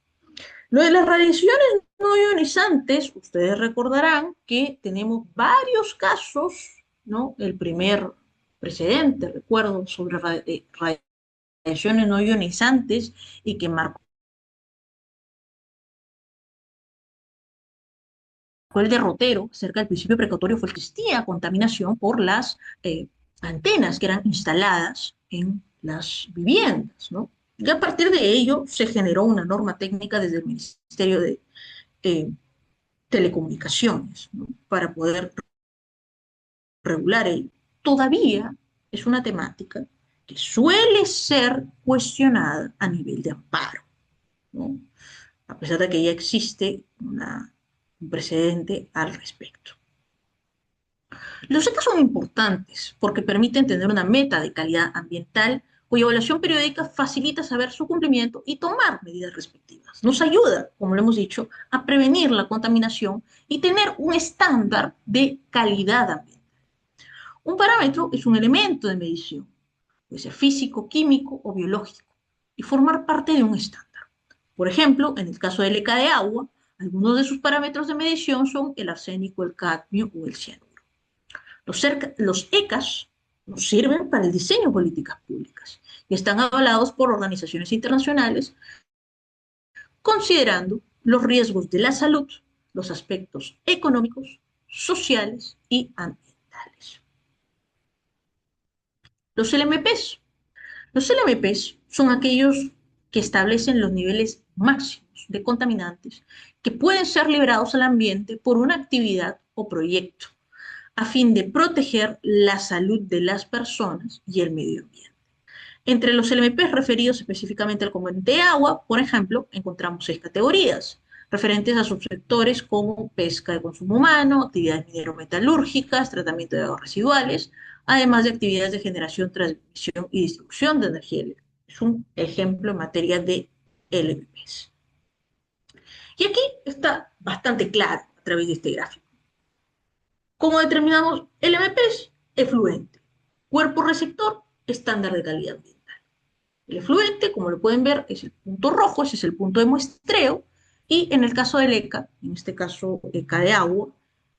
Lo de las radiaciones no ionizantes, ustedes recordarán que tenemos varios casos, ¿no? El primer precedente, recuerdo, sobre radiaciones no ionizantes y que marcó el derrotero cerca del principio precautorio fue que existía contaminación por las antenas que eran instaladas en las viviendas, ¿no? Y a partir de ello se generó una norma técnica desde el Ministerio de eh, Telecomunicaciones, ¿no? Para poder regular ello. Todavía es una temática que suele ser cuestionada a nivel de amparo, ¿no? A pesar de que ya existe un precedente al respecto. Los ECA son importantes porque permiten tener una meta de calidad ambiental cuya evaluación periódica facilita saber su cumplimiento y tomar medidas respectivas. Nos ayuda, como lo hemos dicho, a prevenir la contaminación y tener un estándar de calidad ambiental. Un parámetro es un elemento de medición, puede ser físico, químico o biológico, y formar parte de un estándar. Por ejemplo, en el caso del ECA de agua, algunos de sus parámetros de medición son el arsénico, el cadmio o el cianuro. Los ECAs nos sirven para el diseño de políticas públicas y están avalados por organizaciones internacionales considerando los riesgos de la salud, los aspectos económicos, sociales y ambientales. Los LMPs. Los LMPs son aquellos que establecen los niveles máximos de contaminantes que pueden ser liberados al ambiente por una actividad o proyecto, a fin de proteger la salud de las personas y el medio ambiente. Entre los LMPs referidos específicamente al componente de agua, por ejemplo, encontramos 6 categorías, referentes a subsectores como pesca de consumo humano, actividades minero-metalúrgicas, tratamiento de aguas residuales, además de actividades de generación, transmisión y distribución de energía eléctrica. Es un ejemplo en materia de LMPs. Y aquí está bastante claro a través de este gráfico. ¿Cómo determinamos LMPs? Efluente. Cuerpo receptor, estándar de calidad ambiental. El efluente, como lo pueden ver, es el punto rojo, ese es el punto de muestreo, y en el caso del ECA, en este caso ECA de agua,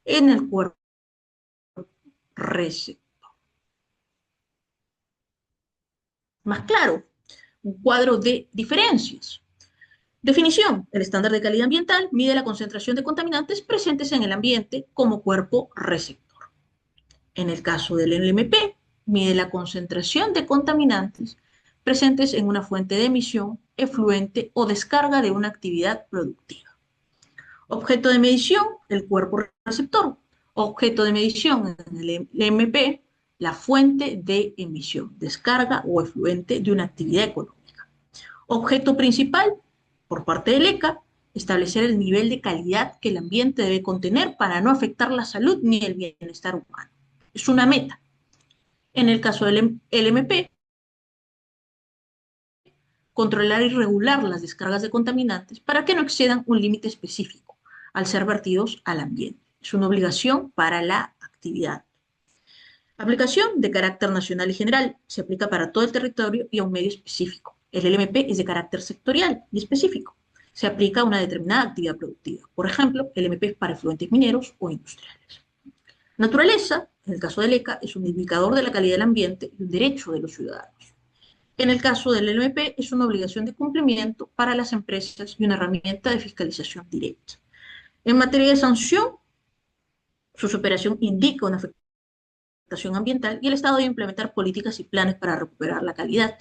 en el cuerpo receptor. Más claro, un cuadro de diferencias. Definición: el estándar de calidad ambiental mide la concentración de contaminantes presentes en el ambiente como cuerpo receptor. En el caso del LMP, mide la concentración de contaminantes presentes en una fuente de emisión, efluente o descarga de una actividad productiva. Objeto de medición: el cuerpo receptor. Objeto de medición en el LMP: la fuente de emisión, descarga o efluente de una actividad económica. Objeto principal: por parte del ECA, establecer el nivel de calidad que el ambiente debe contener para no afectar la salud ni el bienestar humano. Es una meta. En el caso del LMP, controlar y regular las descargas de contaminantes para que no excedan un límite específico al ser vertidos al ambiente. Es una obligación para la actividad. Aplicación de carácter nacional y general. Se aplica para todo el territorio y a un medio específico. El LMP es de carácter sectorial y específico. Se aplica a una determinada actividad productiva. Por ejemplo, el LMP es para efluentes mineros o industriales. Naturaleza, en el caso del ECA, es un indicador de la calidad del ambiente y un derecho de los ciudadanos. En el caso del LMP, es una obligación de cumplimiento para las empresas y una herramienta de fiscalización directa. En materia de sanción, su superación indica una afectación ambiental y el Estado debe implementar políticas y planes para recuperar la calidad.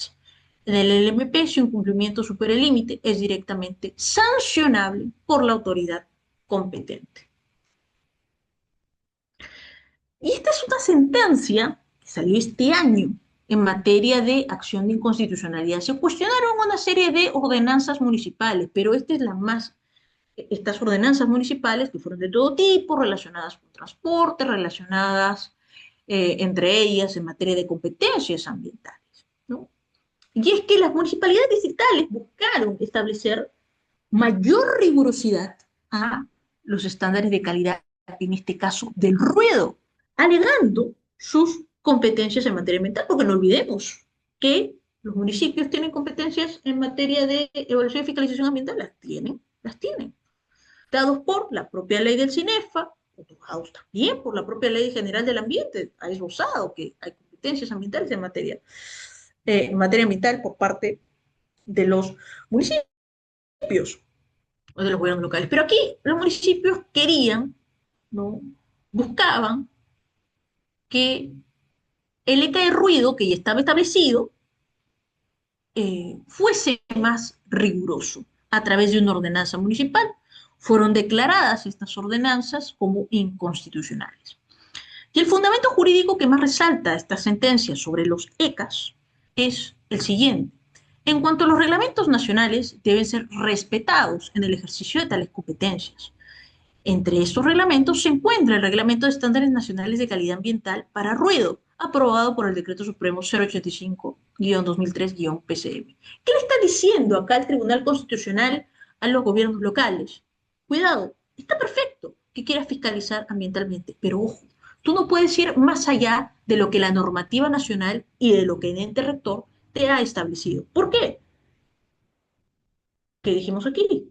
En el LMP, si un cumplimiento supera el límite, es directamente sancionable por la autoridad competente. Y esta es una sentencia que salió este año en materia de acción de inconstitucionalidad. Se cuestionaron una serie de ordenanzas municipales, pero esta es la más, estas ordenanzas municipales que fueron de todo tipo, relacionadas con transporte, relacionadas entre ellas en materia de competencias ambientales, ¿no? Y es que las municipalidades distritales buscaron establecer mayor rigurosidad a los estándares de calidad, en este caso del ruido, alegando sus competencias en materia ambiental, porque no olvidemos que los municipios tienen competencias en materia de evaluación y fiscalización ambiental, las tienen, dados por la propia ley del CINEFA, otorgados también por la propia ley general del ambiente, ha esbozado que hay competencias ambientales en materia ambiental por parte de los municipios o de los gobiernos locales. Pero aquí los municipios querían, ¿no?, buscaban que el ECA de ruido, que ya estaba establecido, fuese más riguroso a través de una ordenanza municipal. Fueron declaradas estas ordenanzas como inconstitucionales. Y el fundamento jurídico que más resalta esta sentencia sobre los ECAs es el siguiente. En cuanto a los reglamentos nacionales, deben ser respetados en el ejercicio de tales competencias. Entre estos reglamentos se encuentra el Reglamento de Estándares Nacionales de Calidad Ambiental para Ruido, aprobado por el Decreto Supremo 085-2003-PCM. ¿Qué le está diciendo acá el Tribunal Constitucional a los gobiernos locales? Cuidado, está perfecto que quieras fiscalizar ambientalmente, pero ojo, tú no puedes ir más allá de lo que la normativa nacional y de lo que el ente rector te ha establecido. ¿Por qué? ¿Qué dijimos aquí?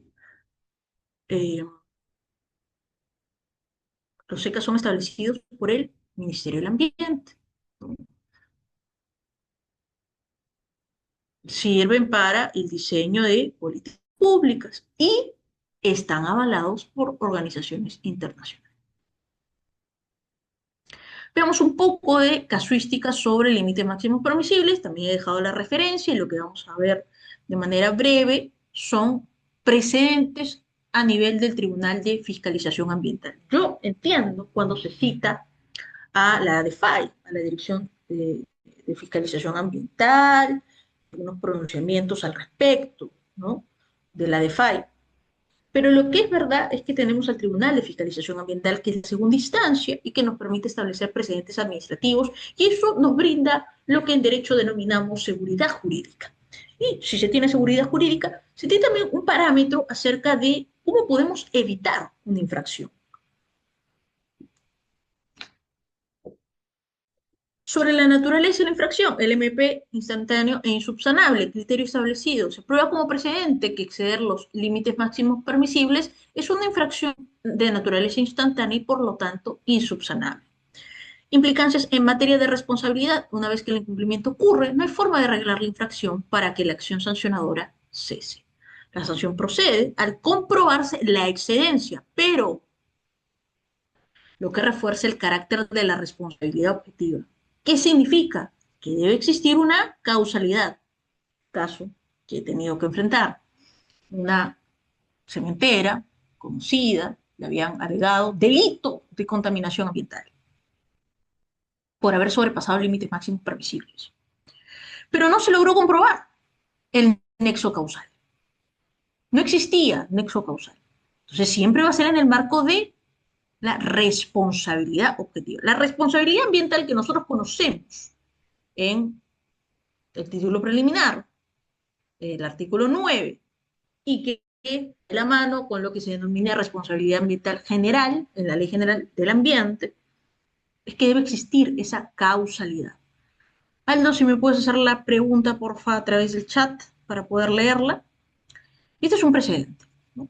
Los SECA son establecidos por el Ministerio del Ambiente. Sirven para el diseño de políticas públicas y están avalados por organizaciones internacionales. Veamos un poco de casuística sobre límites máximos permisibles. También he dejado la referencia y lo que vamos a ver de manera breve son precedentes a nivel del Tribunal de Fiscalización Ambiental. Yo entiendo cuando se cita a la DFAI, a la Dirección de Fiscalización Ambiental, unos pronunciamientos al respecto, ¿no?, de la DFAI. Pero lo que es verdad es que tenemos al Tribunal de Fiscalización Ambiental, que es la segunda instancia y que nos permite establecer precedentes administrativos, y eso nos brinda lo que en derecho denominamos seguridad jurídica. Y si se tiene seguridad jurídica, se tiene también un parámetro acerca de cómo podemos evitar una infracción. Sobre la naturaleza de la infracción, el MP instantáneo e insubsanable, criterio establecido, se prueba como precedente que exceder los límites máximos permisibles es una infracción de naturaleza instantánea y por lo tanto insubsanable. Implicancias en materia de responsabilidad. Una vez que el incumplimiento ocurre, no hay forma de arreglar la infracción para que la acción sancionadora cese. La sanción procede al comprobarse la excedencia, pero lo que refuerza el carácter de la responsabilidad objetiva. ¿Qué significa? Que debe existir una causalidad. Caso que he tenido que enfrentar. Una cementera conocida, le habían agregado delito de contaminación ambiental por haber sobrepasado límites máximos permisibles. Pero no se logró comprobar el nexo causal. No existía nexo causal. Entonces siempre va a ser en el marco de la responsabilidad objetiva. La responsabilidad ambiental que nosotros conocemos en el título preliminar, el artículo 9, y que de la mano con lo que se denomina responsabilidad ambiental general, en la Ley General del Ambiente, es que debe existir esa causalidad. Aldo, si me puedes hacer la pregunta, porfa, a través del chat para poder leerla. Este es un precedente, ¿no?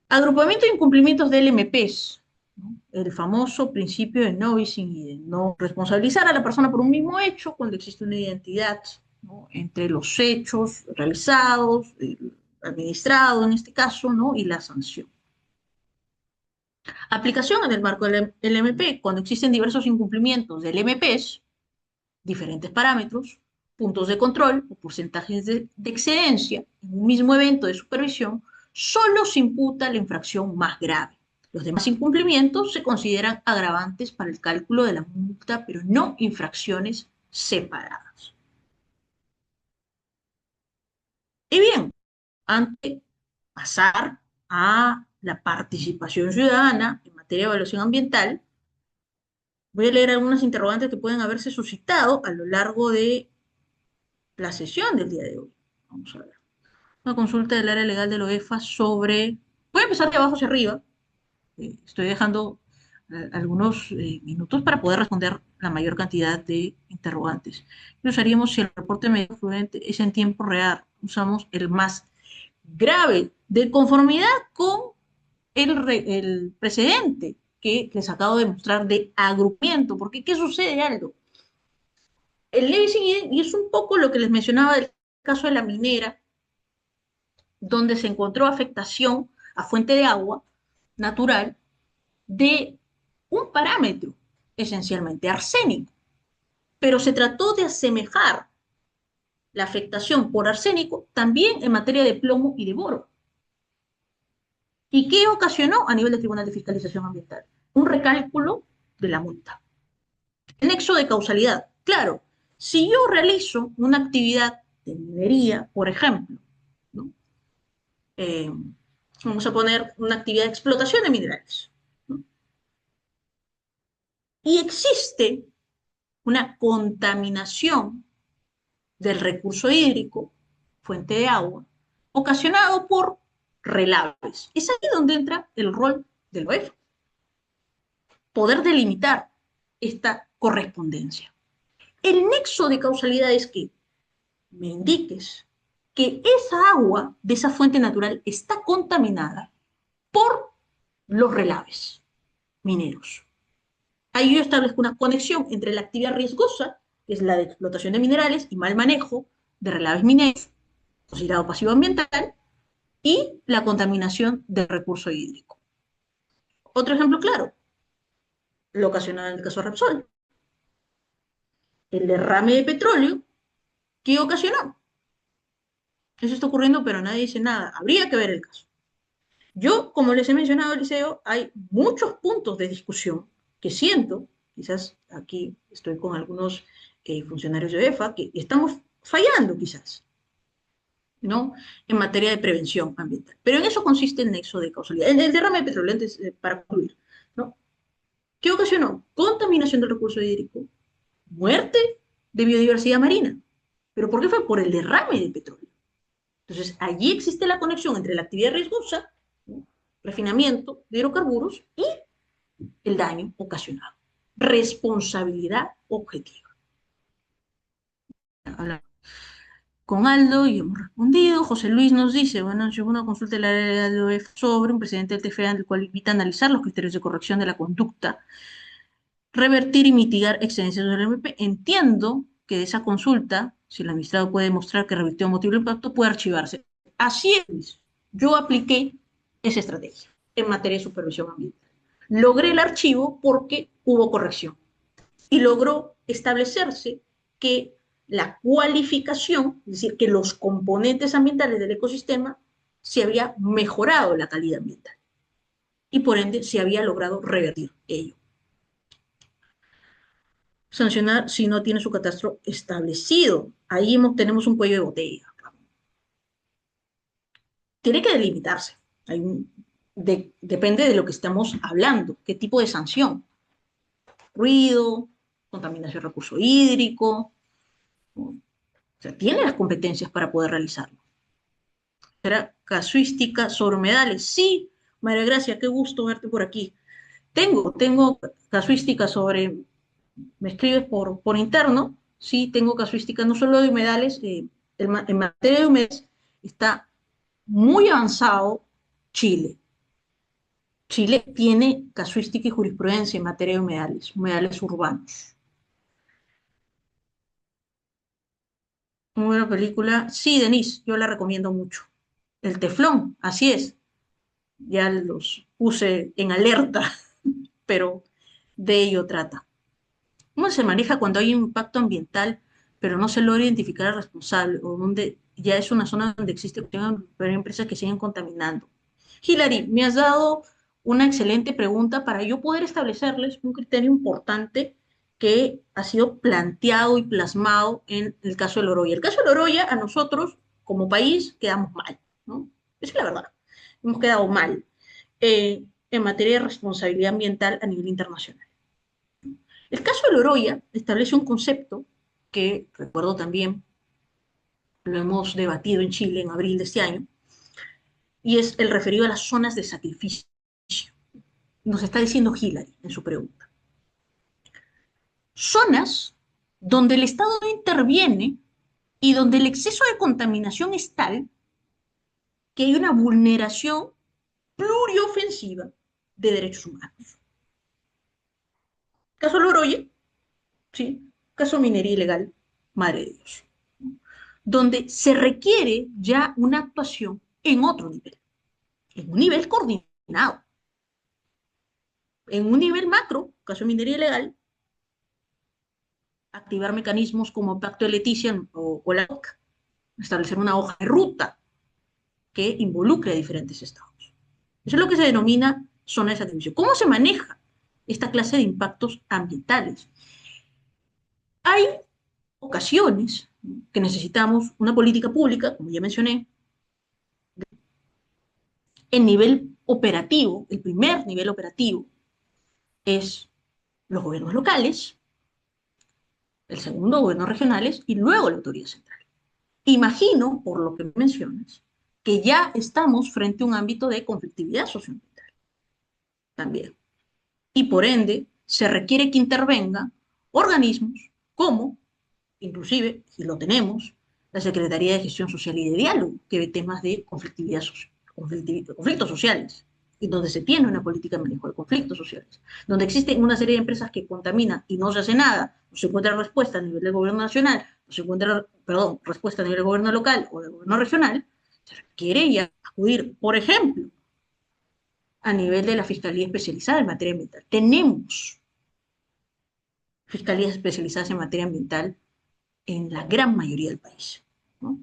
Agrupamiento de incumplimientos de LMPs, ¿no? El famoso principio de no bis in idem, no responsabilizar a la persona por un mismo hecho cuando existe una identidad, ¿no?, entre los hechos realizados, el administrado en este caso, ¿no?, y la sanción. Aplicación en el marco del LMP, cuando existen diversos incumplimientos del LMPs, diferentes parámetros, puntos de control o porcentajes de excedencia en un mismo evento de supervisión, solo se imputa la infracción más grave. Los demás incumplimientos se consideran agravantes para el cálculo de la multa, pero no infracciones separadas. Y bien, antes de pasar a la participación ciudadana en materia de evaluación ambiental, voy a leer algunas interrogantes que pueden haberse suscitado a lo largo de la sesión del día de hoy. Vamos a ver. Una consulta del área legal de la OEFA sobre... Voy a empezar de abajo hacia arriba. Estoy dejando algunos minutos para poder responder la mayor cantidad de interrogantes. ¿Qué usaríamos si el reporte medio fluente es en tiempo real? Usamos el más grave, de conformidad con el precedente que les acabo de mostrar de agrupamiento. Porque, ¿qué sucede, Aldo? El no bis in idem, y es un poco lo que les mencionaba del caso de la minera, donde se encontró afectación a fuente de agua natural de un parámetro, esencialmente arsénico. pero se trató de asemejar la afectación por arsénico también en materia de plomo y de boro. ¿Y qué ocasionó a nivel del Tribunal de Fiscalización Ambiental? Un recálculo de la multa. El nexo de causalidad. Claro, si yo realizo una actividad de minería, por ejemplo, ¿no? Vamos a poner una actividad de explotación de minerales, ¿no? Y existe una contaminación del recurso hídrico, fuente de agua, ocasionado por relaves. Es ahí donde entra el rol del OEF. Poder delimitar esta correspondencia. El nexo de causalidad es que me indiques que esa agua de esa fuente natural está contaminada por los relaves mineros. Ahí yo establezco una conexión entre la actividad riesgosa, que es la de explotación de minerales y mal manejo de relaves mineros, considerado pasivo ambiental, y la contaminación del recurso hídrico. Otro ejemplo claro, lo ocasionado en el caso de Repsol. El derrame de petróleo, ¿qué ocasionó? Eso está ocurriendo, pero nadie dice nada. Habría que ver el caso. Yo, como les he mencionado, Eliseo, hay muchos puntos de discusión que siento, quizás aquí estoy con algunos funcionarios de OEFA, que estamos fallando quizás, ¿no? En materia de prevención ambiental. Pero en eso consiste el nexo de causalidad. En el derrame de petróleo, antes, para concluir, ¿no? ¿Qué ocasionó? Contaminación del recurso hídrico, muerte de biodiversidad marina. ¿Pero por qué fue? Por el derrame de petróleo. Entonces, allí existe la conexión entre la actividad riesgosa, ¿no? Refinamiento de hidrocarburos y el daño ocasionado. Responsabilidad objetiva. Hablamos con Aldo y hemos respondido. José Luis nos dice, bueno, llegó una consulta de la área de OEF sobre un presidente del TFA en el cual invita a analizar los criterios de corrección de la conducta, revertir y mitigar excedencias del MP. Entiendo que de esa consulta, si el administrado puede demostrar que revirtió motivo el impacto, puede archivarse. Así es, yo apliqué esa estrategia en materia de supervisión ambiental. Logré el archivo porque hubo corrección y logró establecerse que la cualificación, es decir, que los componentes ambientales del ecosistema se había mejorado la calidad ambiental y por ende se había logrado revertir ello. Sancionar si no tiene su catastro establecido. Ahí tenemos un cuello de botella. Tiene que delimitarse. Depende de lo que estamos hablando, qué tipo de sanción. Ruido, contaminación de recurso hídrico. O sea, tiene las competencias para poder realizarlo. ¿Será casuística sobre humedales? Sí, María Gracia, qué gusto verte por aquí. Tengo casuística sobre, me escribes por interno, sí, tengo casuística no solo de humedales, en materia de humedales está muy avanzado Chile. Chile tiene casuística y jurisprudencia en materia de humedales urbanos. Muy buena película. Sí, Denise, yo la recomiendo mucho. El Teflón, así es. Ya los puse en alerta, pero de ello trata. ¿Cómo se maneja cuando hay un impacto ambiental, pero no se logra identificar al responsable, o donde ya es una zona donde existe empresas que siguen contaminando? Hilary, me has dado una excelente pregunta para yo poder establecerles un criterio importante que ha sido planteado y plasmado en el caso del Oroya. El caso del Oroya, a nosotros, como país, quedamos mal, ¿no? Esa es la verdad. Hemos quedado mal en materia de responsabilidad ambiental a nivel internacional. El caso del Oroya establece un concepto que, recuerdo también, lo hemos debatido en Chile en abril de este año, y es el referido a las zonas de sacrificio. Nos está diciendo Hilary en su pregunta. Zonas donde el Estado no interviene y donde el exceso de contaminación es tal que hay una vulneración pluriofensiva de derechos humanos. Caso Loroye, ¿sí? Caso minería ilegal, madre de Dios, donde se requiere ya una actuación en otro nivel, en un nivel coordinado, en un nivel macro, caso de minería ilegal, activar mecanismos como Pacto de Leticia o la OCA, establecer una hoja de ruta que involucre a diferentes estados. Eso es lo que se denomina zona de sacrificio. ¿Cómo se maneja esta clase de impactos ambientales? Hay ocasiones que necesitamos una política pública, como ya mencioné, en nivel operativo. El primer nivel operativo es los gobiernos locales, el segundo gobiernos regionales y luego la autoridad central. Imagino, por lo que mencionas, que ya estamos frente a un ámbito de conflictividad socioambiental también. Y por ende, se requiere que intervengan organismos como, inclusive, si lo tenemos, la Secretaría de Gestión Social y de Diálogo, que ve temas de conflictividad conflictos sociales, y donde se tiene una política de manejo de conflictos sociales, donde existen una serie de empresas que contaminan y no se hace nada, no se encuentra respuesta a nivel del gobierno nacional, no se encuentra, respuesta a nivel del gobierno local o del gobierno regional, se requiere ya acudir, por ejemplo, a nivel de la Fiscalía Especializada en materia ambiental. Tenemos fiscalías especializadas en materia ambiental en la gran mayoría del país, ¿no?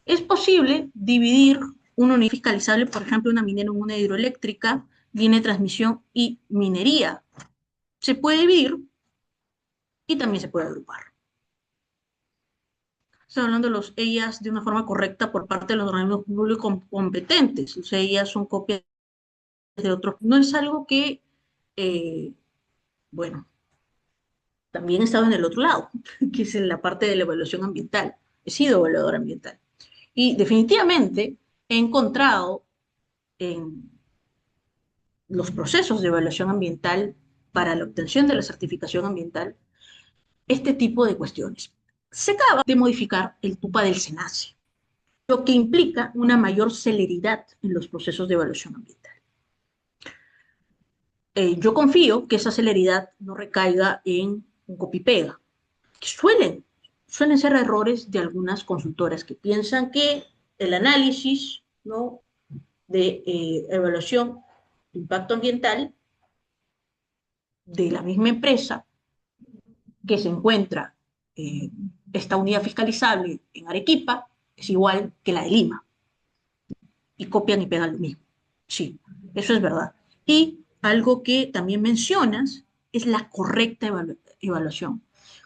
Es posible dividir una unidad fiscalizable, por ejemplo, una minera en una hidroeléctrica, línea de transmisión y minería. Se puede dividir y también se puede agrupar. Estamos hablando de los EIAs de una forma correcta por parte de los organismos públicos competentes. Los EIAs son copias de otros. No es algo que, bueno, también he estado en el otro lado, que es en la parte de la evaluación ambiental. He sido evaluador ambiental. Y definitivamente he encontrado en los procesos de evaluación ambiental para la obtención de la certificación ambiental este tipo de cuestiones. Se acaba de modificar el TUPA del SENACE, lo que implica una mayor celeridad en los procesos de evaluación ambiental. Yo confío que esa celeridad no recaiga en un copy-pega, que suelen ser errores de algunas consultoras que piensan que el análisis, ¿no?, de evaluación de impacto ambiental de la misma empresa que se encuentra esta unidad fiscalizable en Arequipa es igual que la de Lima. Y copian y pegan lo mismo. Sí, eso es verdad. Y algo que también mencionas es la correcta evaluación.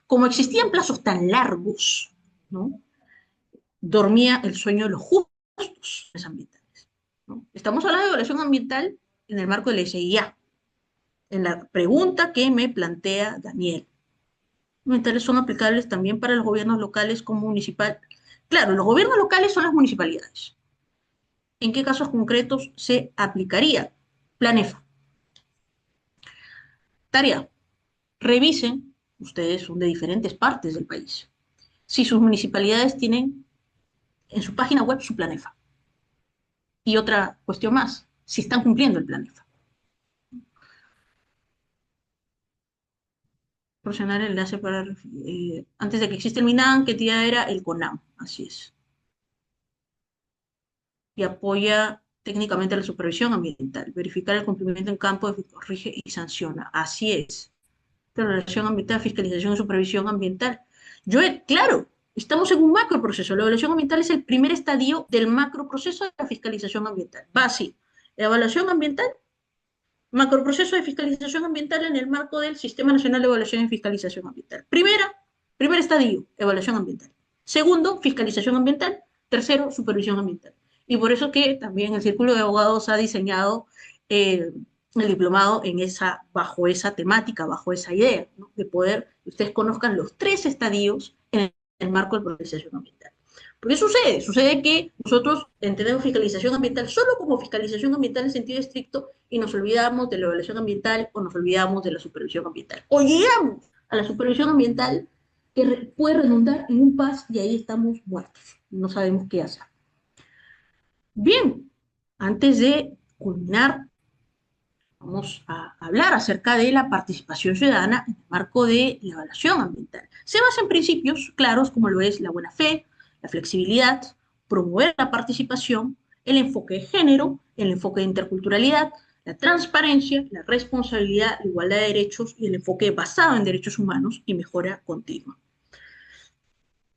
Como existían plazos tan largos, ¿no?, dormía el sueño de los justos ambientales, ¿no? Estamos hablando de evaluación ambiental en el marco de la SIA. En la pregunta que me plantea Daniel, ambientales son aplicables también para los gobiernos locales como municipal. Claro, los gobiernos locales son las municipalidades. ¿En qué casos concretos se aplicaría? Planefa. Tarea. Revisen, ustedes son de diferentes partes del país, si sus municipalidades tienen en su página web su Planefa. Y otra cuestión más, si están cumpliendo el Planefa. Proporcionar el enlace para... antes de que exista el MINAM, que ya era el CONAM, así es. Y apoya técnicamente la supervisión ambiental, verificar el cumplimiento en campo, corrige y sanciona, así es. Evaluación ambiental, fiscalización y supervisión ambiental. Claro, estamos en un macroproceso. La evaluación ambiental es el primer estadio del macroproceso de la fiscalización ambiental. Va así: evaluación ambiental, macroproceso de fiscalización ambiental en el marco del Sistema Nacional de Evaluación y Fiscalización Ambiental. Primer estadio, evaluación ambiental. Segundo, fiscalización ambiental. Tercero, supervisión ambiental. Y por eso que también el Círculo de Abogados ha diseñado el diplomado bajo esa temática, bajo esa idea, ¿no?, de poder que ustedes conozcan los 3 estadios en el marco de fiscalización ambiental. ¿Por qué sucede? Sucede que nosotros entendemos fiscalización ambiental solo como fiscalización ambiental en sentido estricto y nos olvidamos de la evaluación ambiental o nos olvidamos de la supervisión ambiental. O llegamos a la supervisión ambiental que puede redundar en un PAS y ahí estamos muertos. No sabemos qué hacer. Bien, antes de culminar, vamos a hablar acerca de la participación ciudadana en el marco de la evaluación ambiental. Se basa en principios claros como lo es la buena fe, la flexibilidad, promover la participación, el enfoque de género, el enfoque de interculturalidad, la transparencia, la responsabilidad, la igualdad de derechos y el enfoque basado en derechos humanos y mejora continua.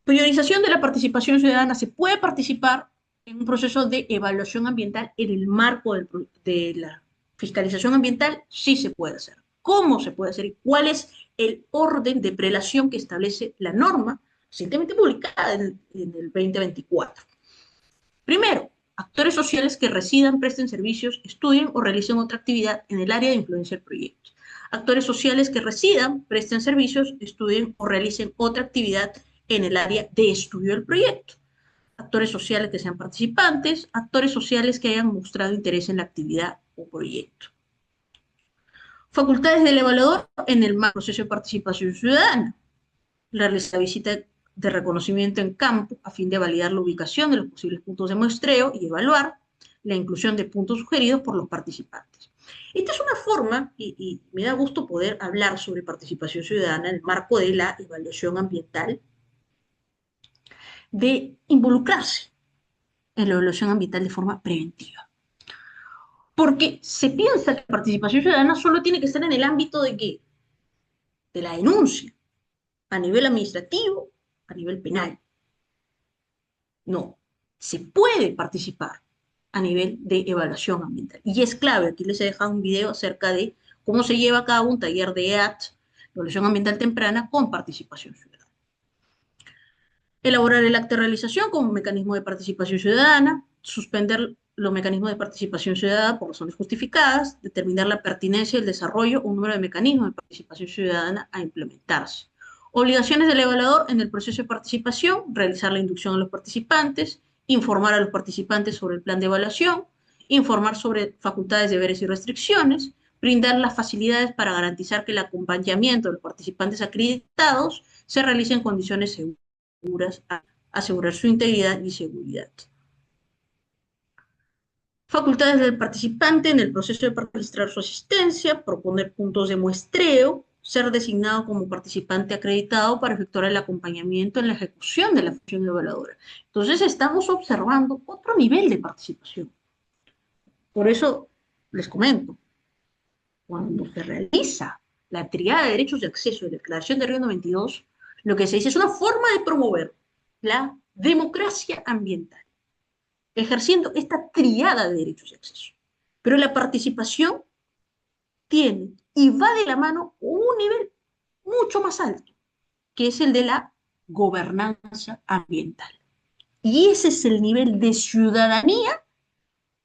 Priorización de la participación ciudadana. Se puede participar en un proceso de evaluación ambiental en el marco de la fiscalización ambiental. Sí se puede hacer. ¿Cómo se puede hacer? ¿Y cuál es el orden de prelación que establece la norma recientemente publicada en el 2024? Primero, actores sociales que residan, presten servicios, estudien o realicen otra actividad en el área de influencia del proyecto. Actores sociales que residan, presten servicios, estudien o realicen otra actividad en el área de estudio del proyecto. Actores sociales que sean participantes, actores sociales que hayan mostrado interés en la actividad o proyecto. Facultades del evaluador en el proceso de participación ciudadana. Realizar visita de reconocimiento en campo a fin de validar la ubicación de los posibles puntos de muestreo y evaluar la inclusión de puntos sugeridos por los participantes. Esta es una forma, y me da gusto poder hablar sobre participación ciudadana en el marco de la evaluación ambiental, de involucrarse en la evaluación ambiental de forma preventiva. Porque se piensa que la participación ciudadana solo tiene que estar en el ámbito de ¿qué? De la denuncia, a nivel administrativo, a nivel penal. No, se puede participar a nivel de evaluación ambiental. Y es clave, aquí les he dejado un video acerca de cómo se lleva a cabo un taller de EAT, evaluación ambiental temprana, con participación ciudadana. Elaborar el acta de realización como mecanismo de participación ciudadana, suspender los mecanismos de participación ciudadana por razones justificadas, determinar la pertinencia y el desarrollo o un número de mecanismos de participación ciudadana a implementarse. Obligaciones del evaluador en el proceso de participación, realizar la inducción a los participantes, informar a los participantes sobre el plan de evaluación, informar sobre facultades, deberes y restricciones, brindar las facilidades para garantizar que el acompañamiento de los participantes acreditados se realice en condiciones seguras, asegurar su integridad y seguridad. Facultades del participante en el proceso de registrar su asistencia, proponer puntos de muestreo, ser designado como participante acreditado para efectuar el acompañamiento en la ejecución de la función evaluadora. Entonces estamos observando otro nivel de participación. Por eso les comento, cuando se realiza la triada de derechos de acceso de la Declaración de Río 92, lo que se dice es una forma de promover la democracia ambiental, ejerciendo esta triada de derechos de acceso. Pero la participación tiene y va de la mano un nivel mucho más alto, que es el de la gobernanza ambiental. Y ese es el nivel de ciudadanía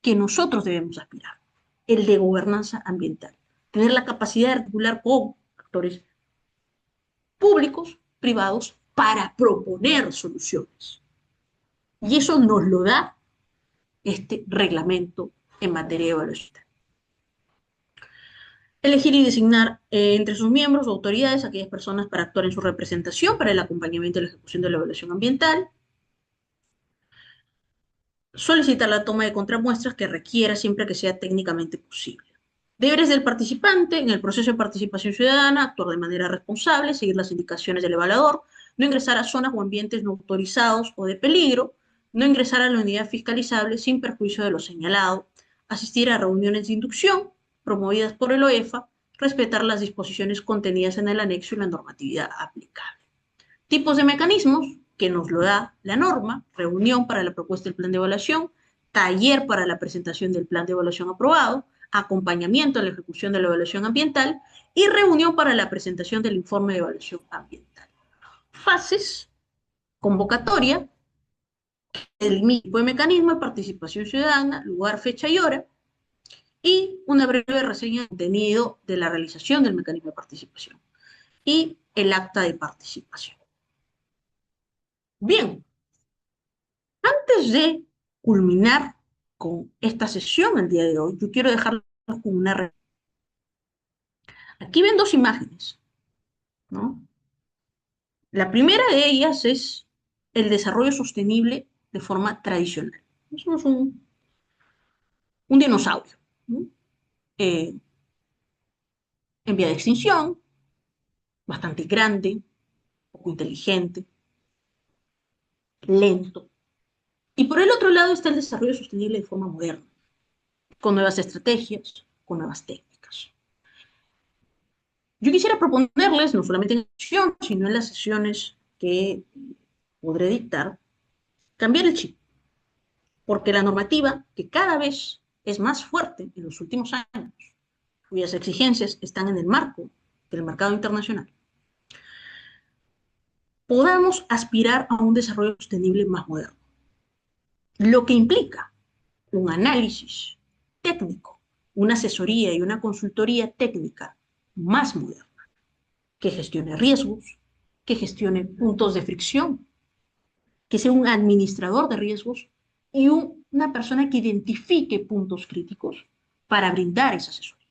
que nosotros debemos aspirar, el de gobernanza ambiental. Tener la capacidad de articular con actores públicos, privados, para proponer soluciones. Y eso nos lo da este reglamento en materia de evaluación. Elegir y designar entre sus miembros o autoridades a aquellas personas para actuar en su representación para el acompañamiento y la ejecución de la evaluación ambiental. Solicitar la toma de contramuestras que requiera siempre que sea técnicamente posible. Deberes del participante en el proceso de participación ciudadana: actuar de manera responsable, seguir las indicaciones del evaluador, no ingresar a zonas o ambientes no autorizados o de peligro, no ingresar a la unidad fiscalizable sin perjuicio de lo señalado, asistir a reuniones de inducción promovidas por el OEFA, respetar las disposiciones contenidas en el anexo y la normatividad aplicable. Tipos de mecanismos que nos lo da la norma: reunión para la propuesta del plan de evaluación, taller para la presentación del plan de evaluación aprobado, acompañamiento en la ejecución de la evaluación ambiental y reunión para la presentación del informe de evaluación ambiental. Fases: convocatoria, el tipo de mecanismo de participación ciudadana, lugar, fecha y hora, y una breve reseña del contenido de la realización del mecanismo de participación, y el acta de participación. Bien, antes de culminar con esta sesión el día de hoy, yo quiero dejarlos con una... Aquí ven dos imágenes, ¿no? La primera de ellas es el desarrollo sostenible de forma tradicional. Eso es un dinosaurio, ¿no? En vía de extinción, bastante grande, poco inteligente, lento. Y por el otro lado está el desarrollo sostenible de forma moderna, con nuevas estrategias, con nuevas técnicas. Yo quisiera proponerles, no solamente en la sesión, sino en las sesiones que podré dictar, cambiar el chip, porque la normativa, que cada vez es más fuerte en los últimos años, cuyas exigencias están en el marco del mercado internacional, podamos aspirar a un desarrollo sostenible más moderno, lo que implica un análisis técnico, una asesoría y una consultoría técnica más moderna, que gestione riesgos, que gestione puntos de fricción, que sea un administrador de riesgos y una persona que identifique puntos críticos para brindar esa asesoría,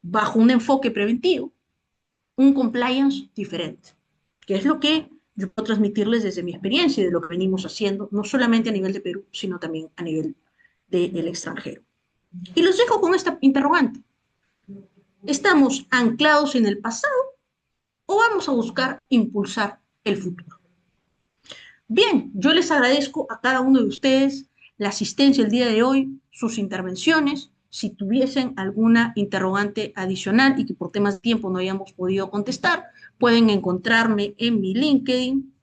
bajo un enfoque preventivo, un compliance diferente, que es lo que yo puedo transmitirles desde mi experiencia y de lo que venimos haciendo, no solamente a nivel de Perú, sino también a nivel del extranjero. Y los dejo con esta interrogante. ¿Estamos anclados en el pasado o vamos a buscar impulsar el futuro? Bien, yo les agradezco a cada uno de ustedes la asistencia el día de hoy, sus intervenciones. Si tuviesen alguna interrogante adicional y que por temas de tiempo no hayamos podido contestar, pueden encontrarme en mi LinkedIn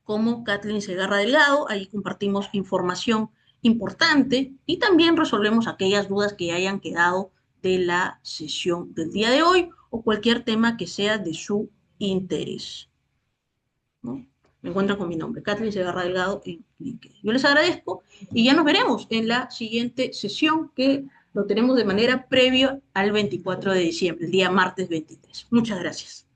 como Kathleen Segarra Delgado. Ahí compartimos información importante y también resolvemos aquellas dudas que hayan quedado de la sesión del día de hoy o cualquier tema que sea de su interés, ¿no? Me encuentran con mi nombre, Kathleen Segarra Delgado, en LinkedIn. Yo les agradezco y ya nos veremos en la siguiente sesión, que lo tenemos de manera previa al 24 de diciembre, el día martes 23. Muchas gracias.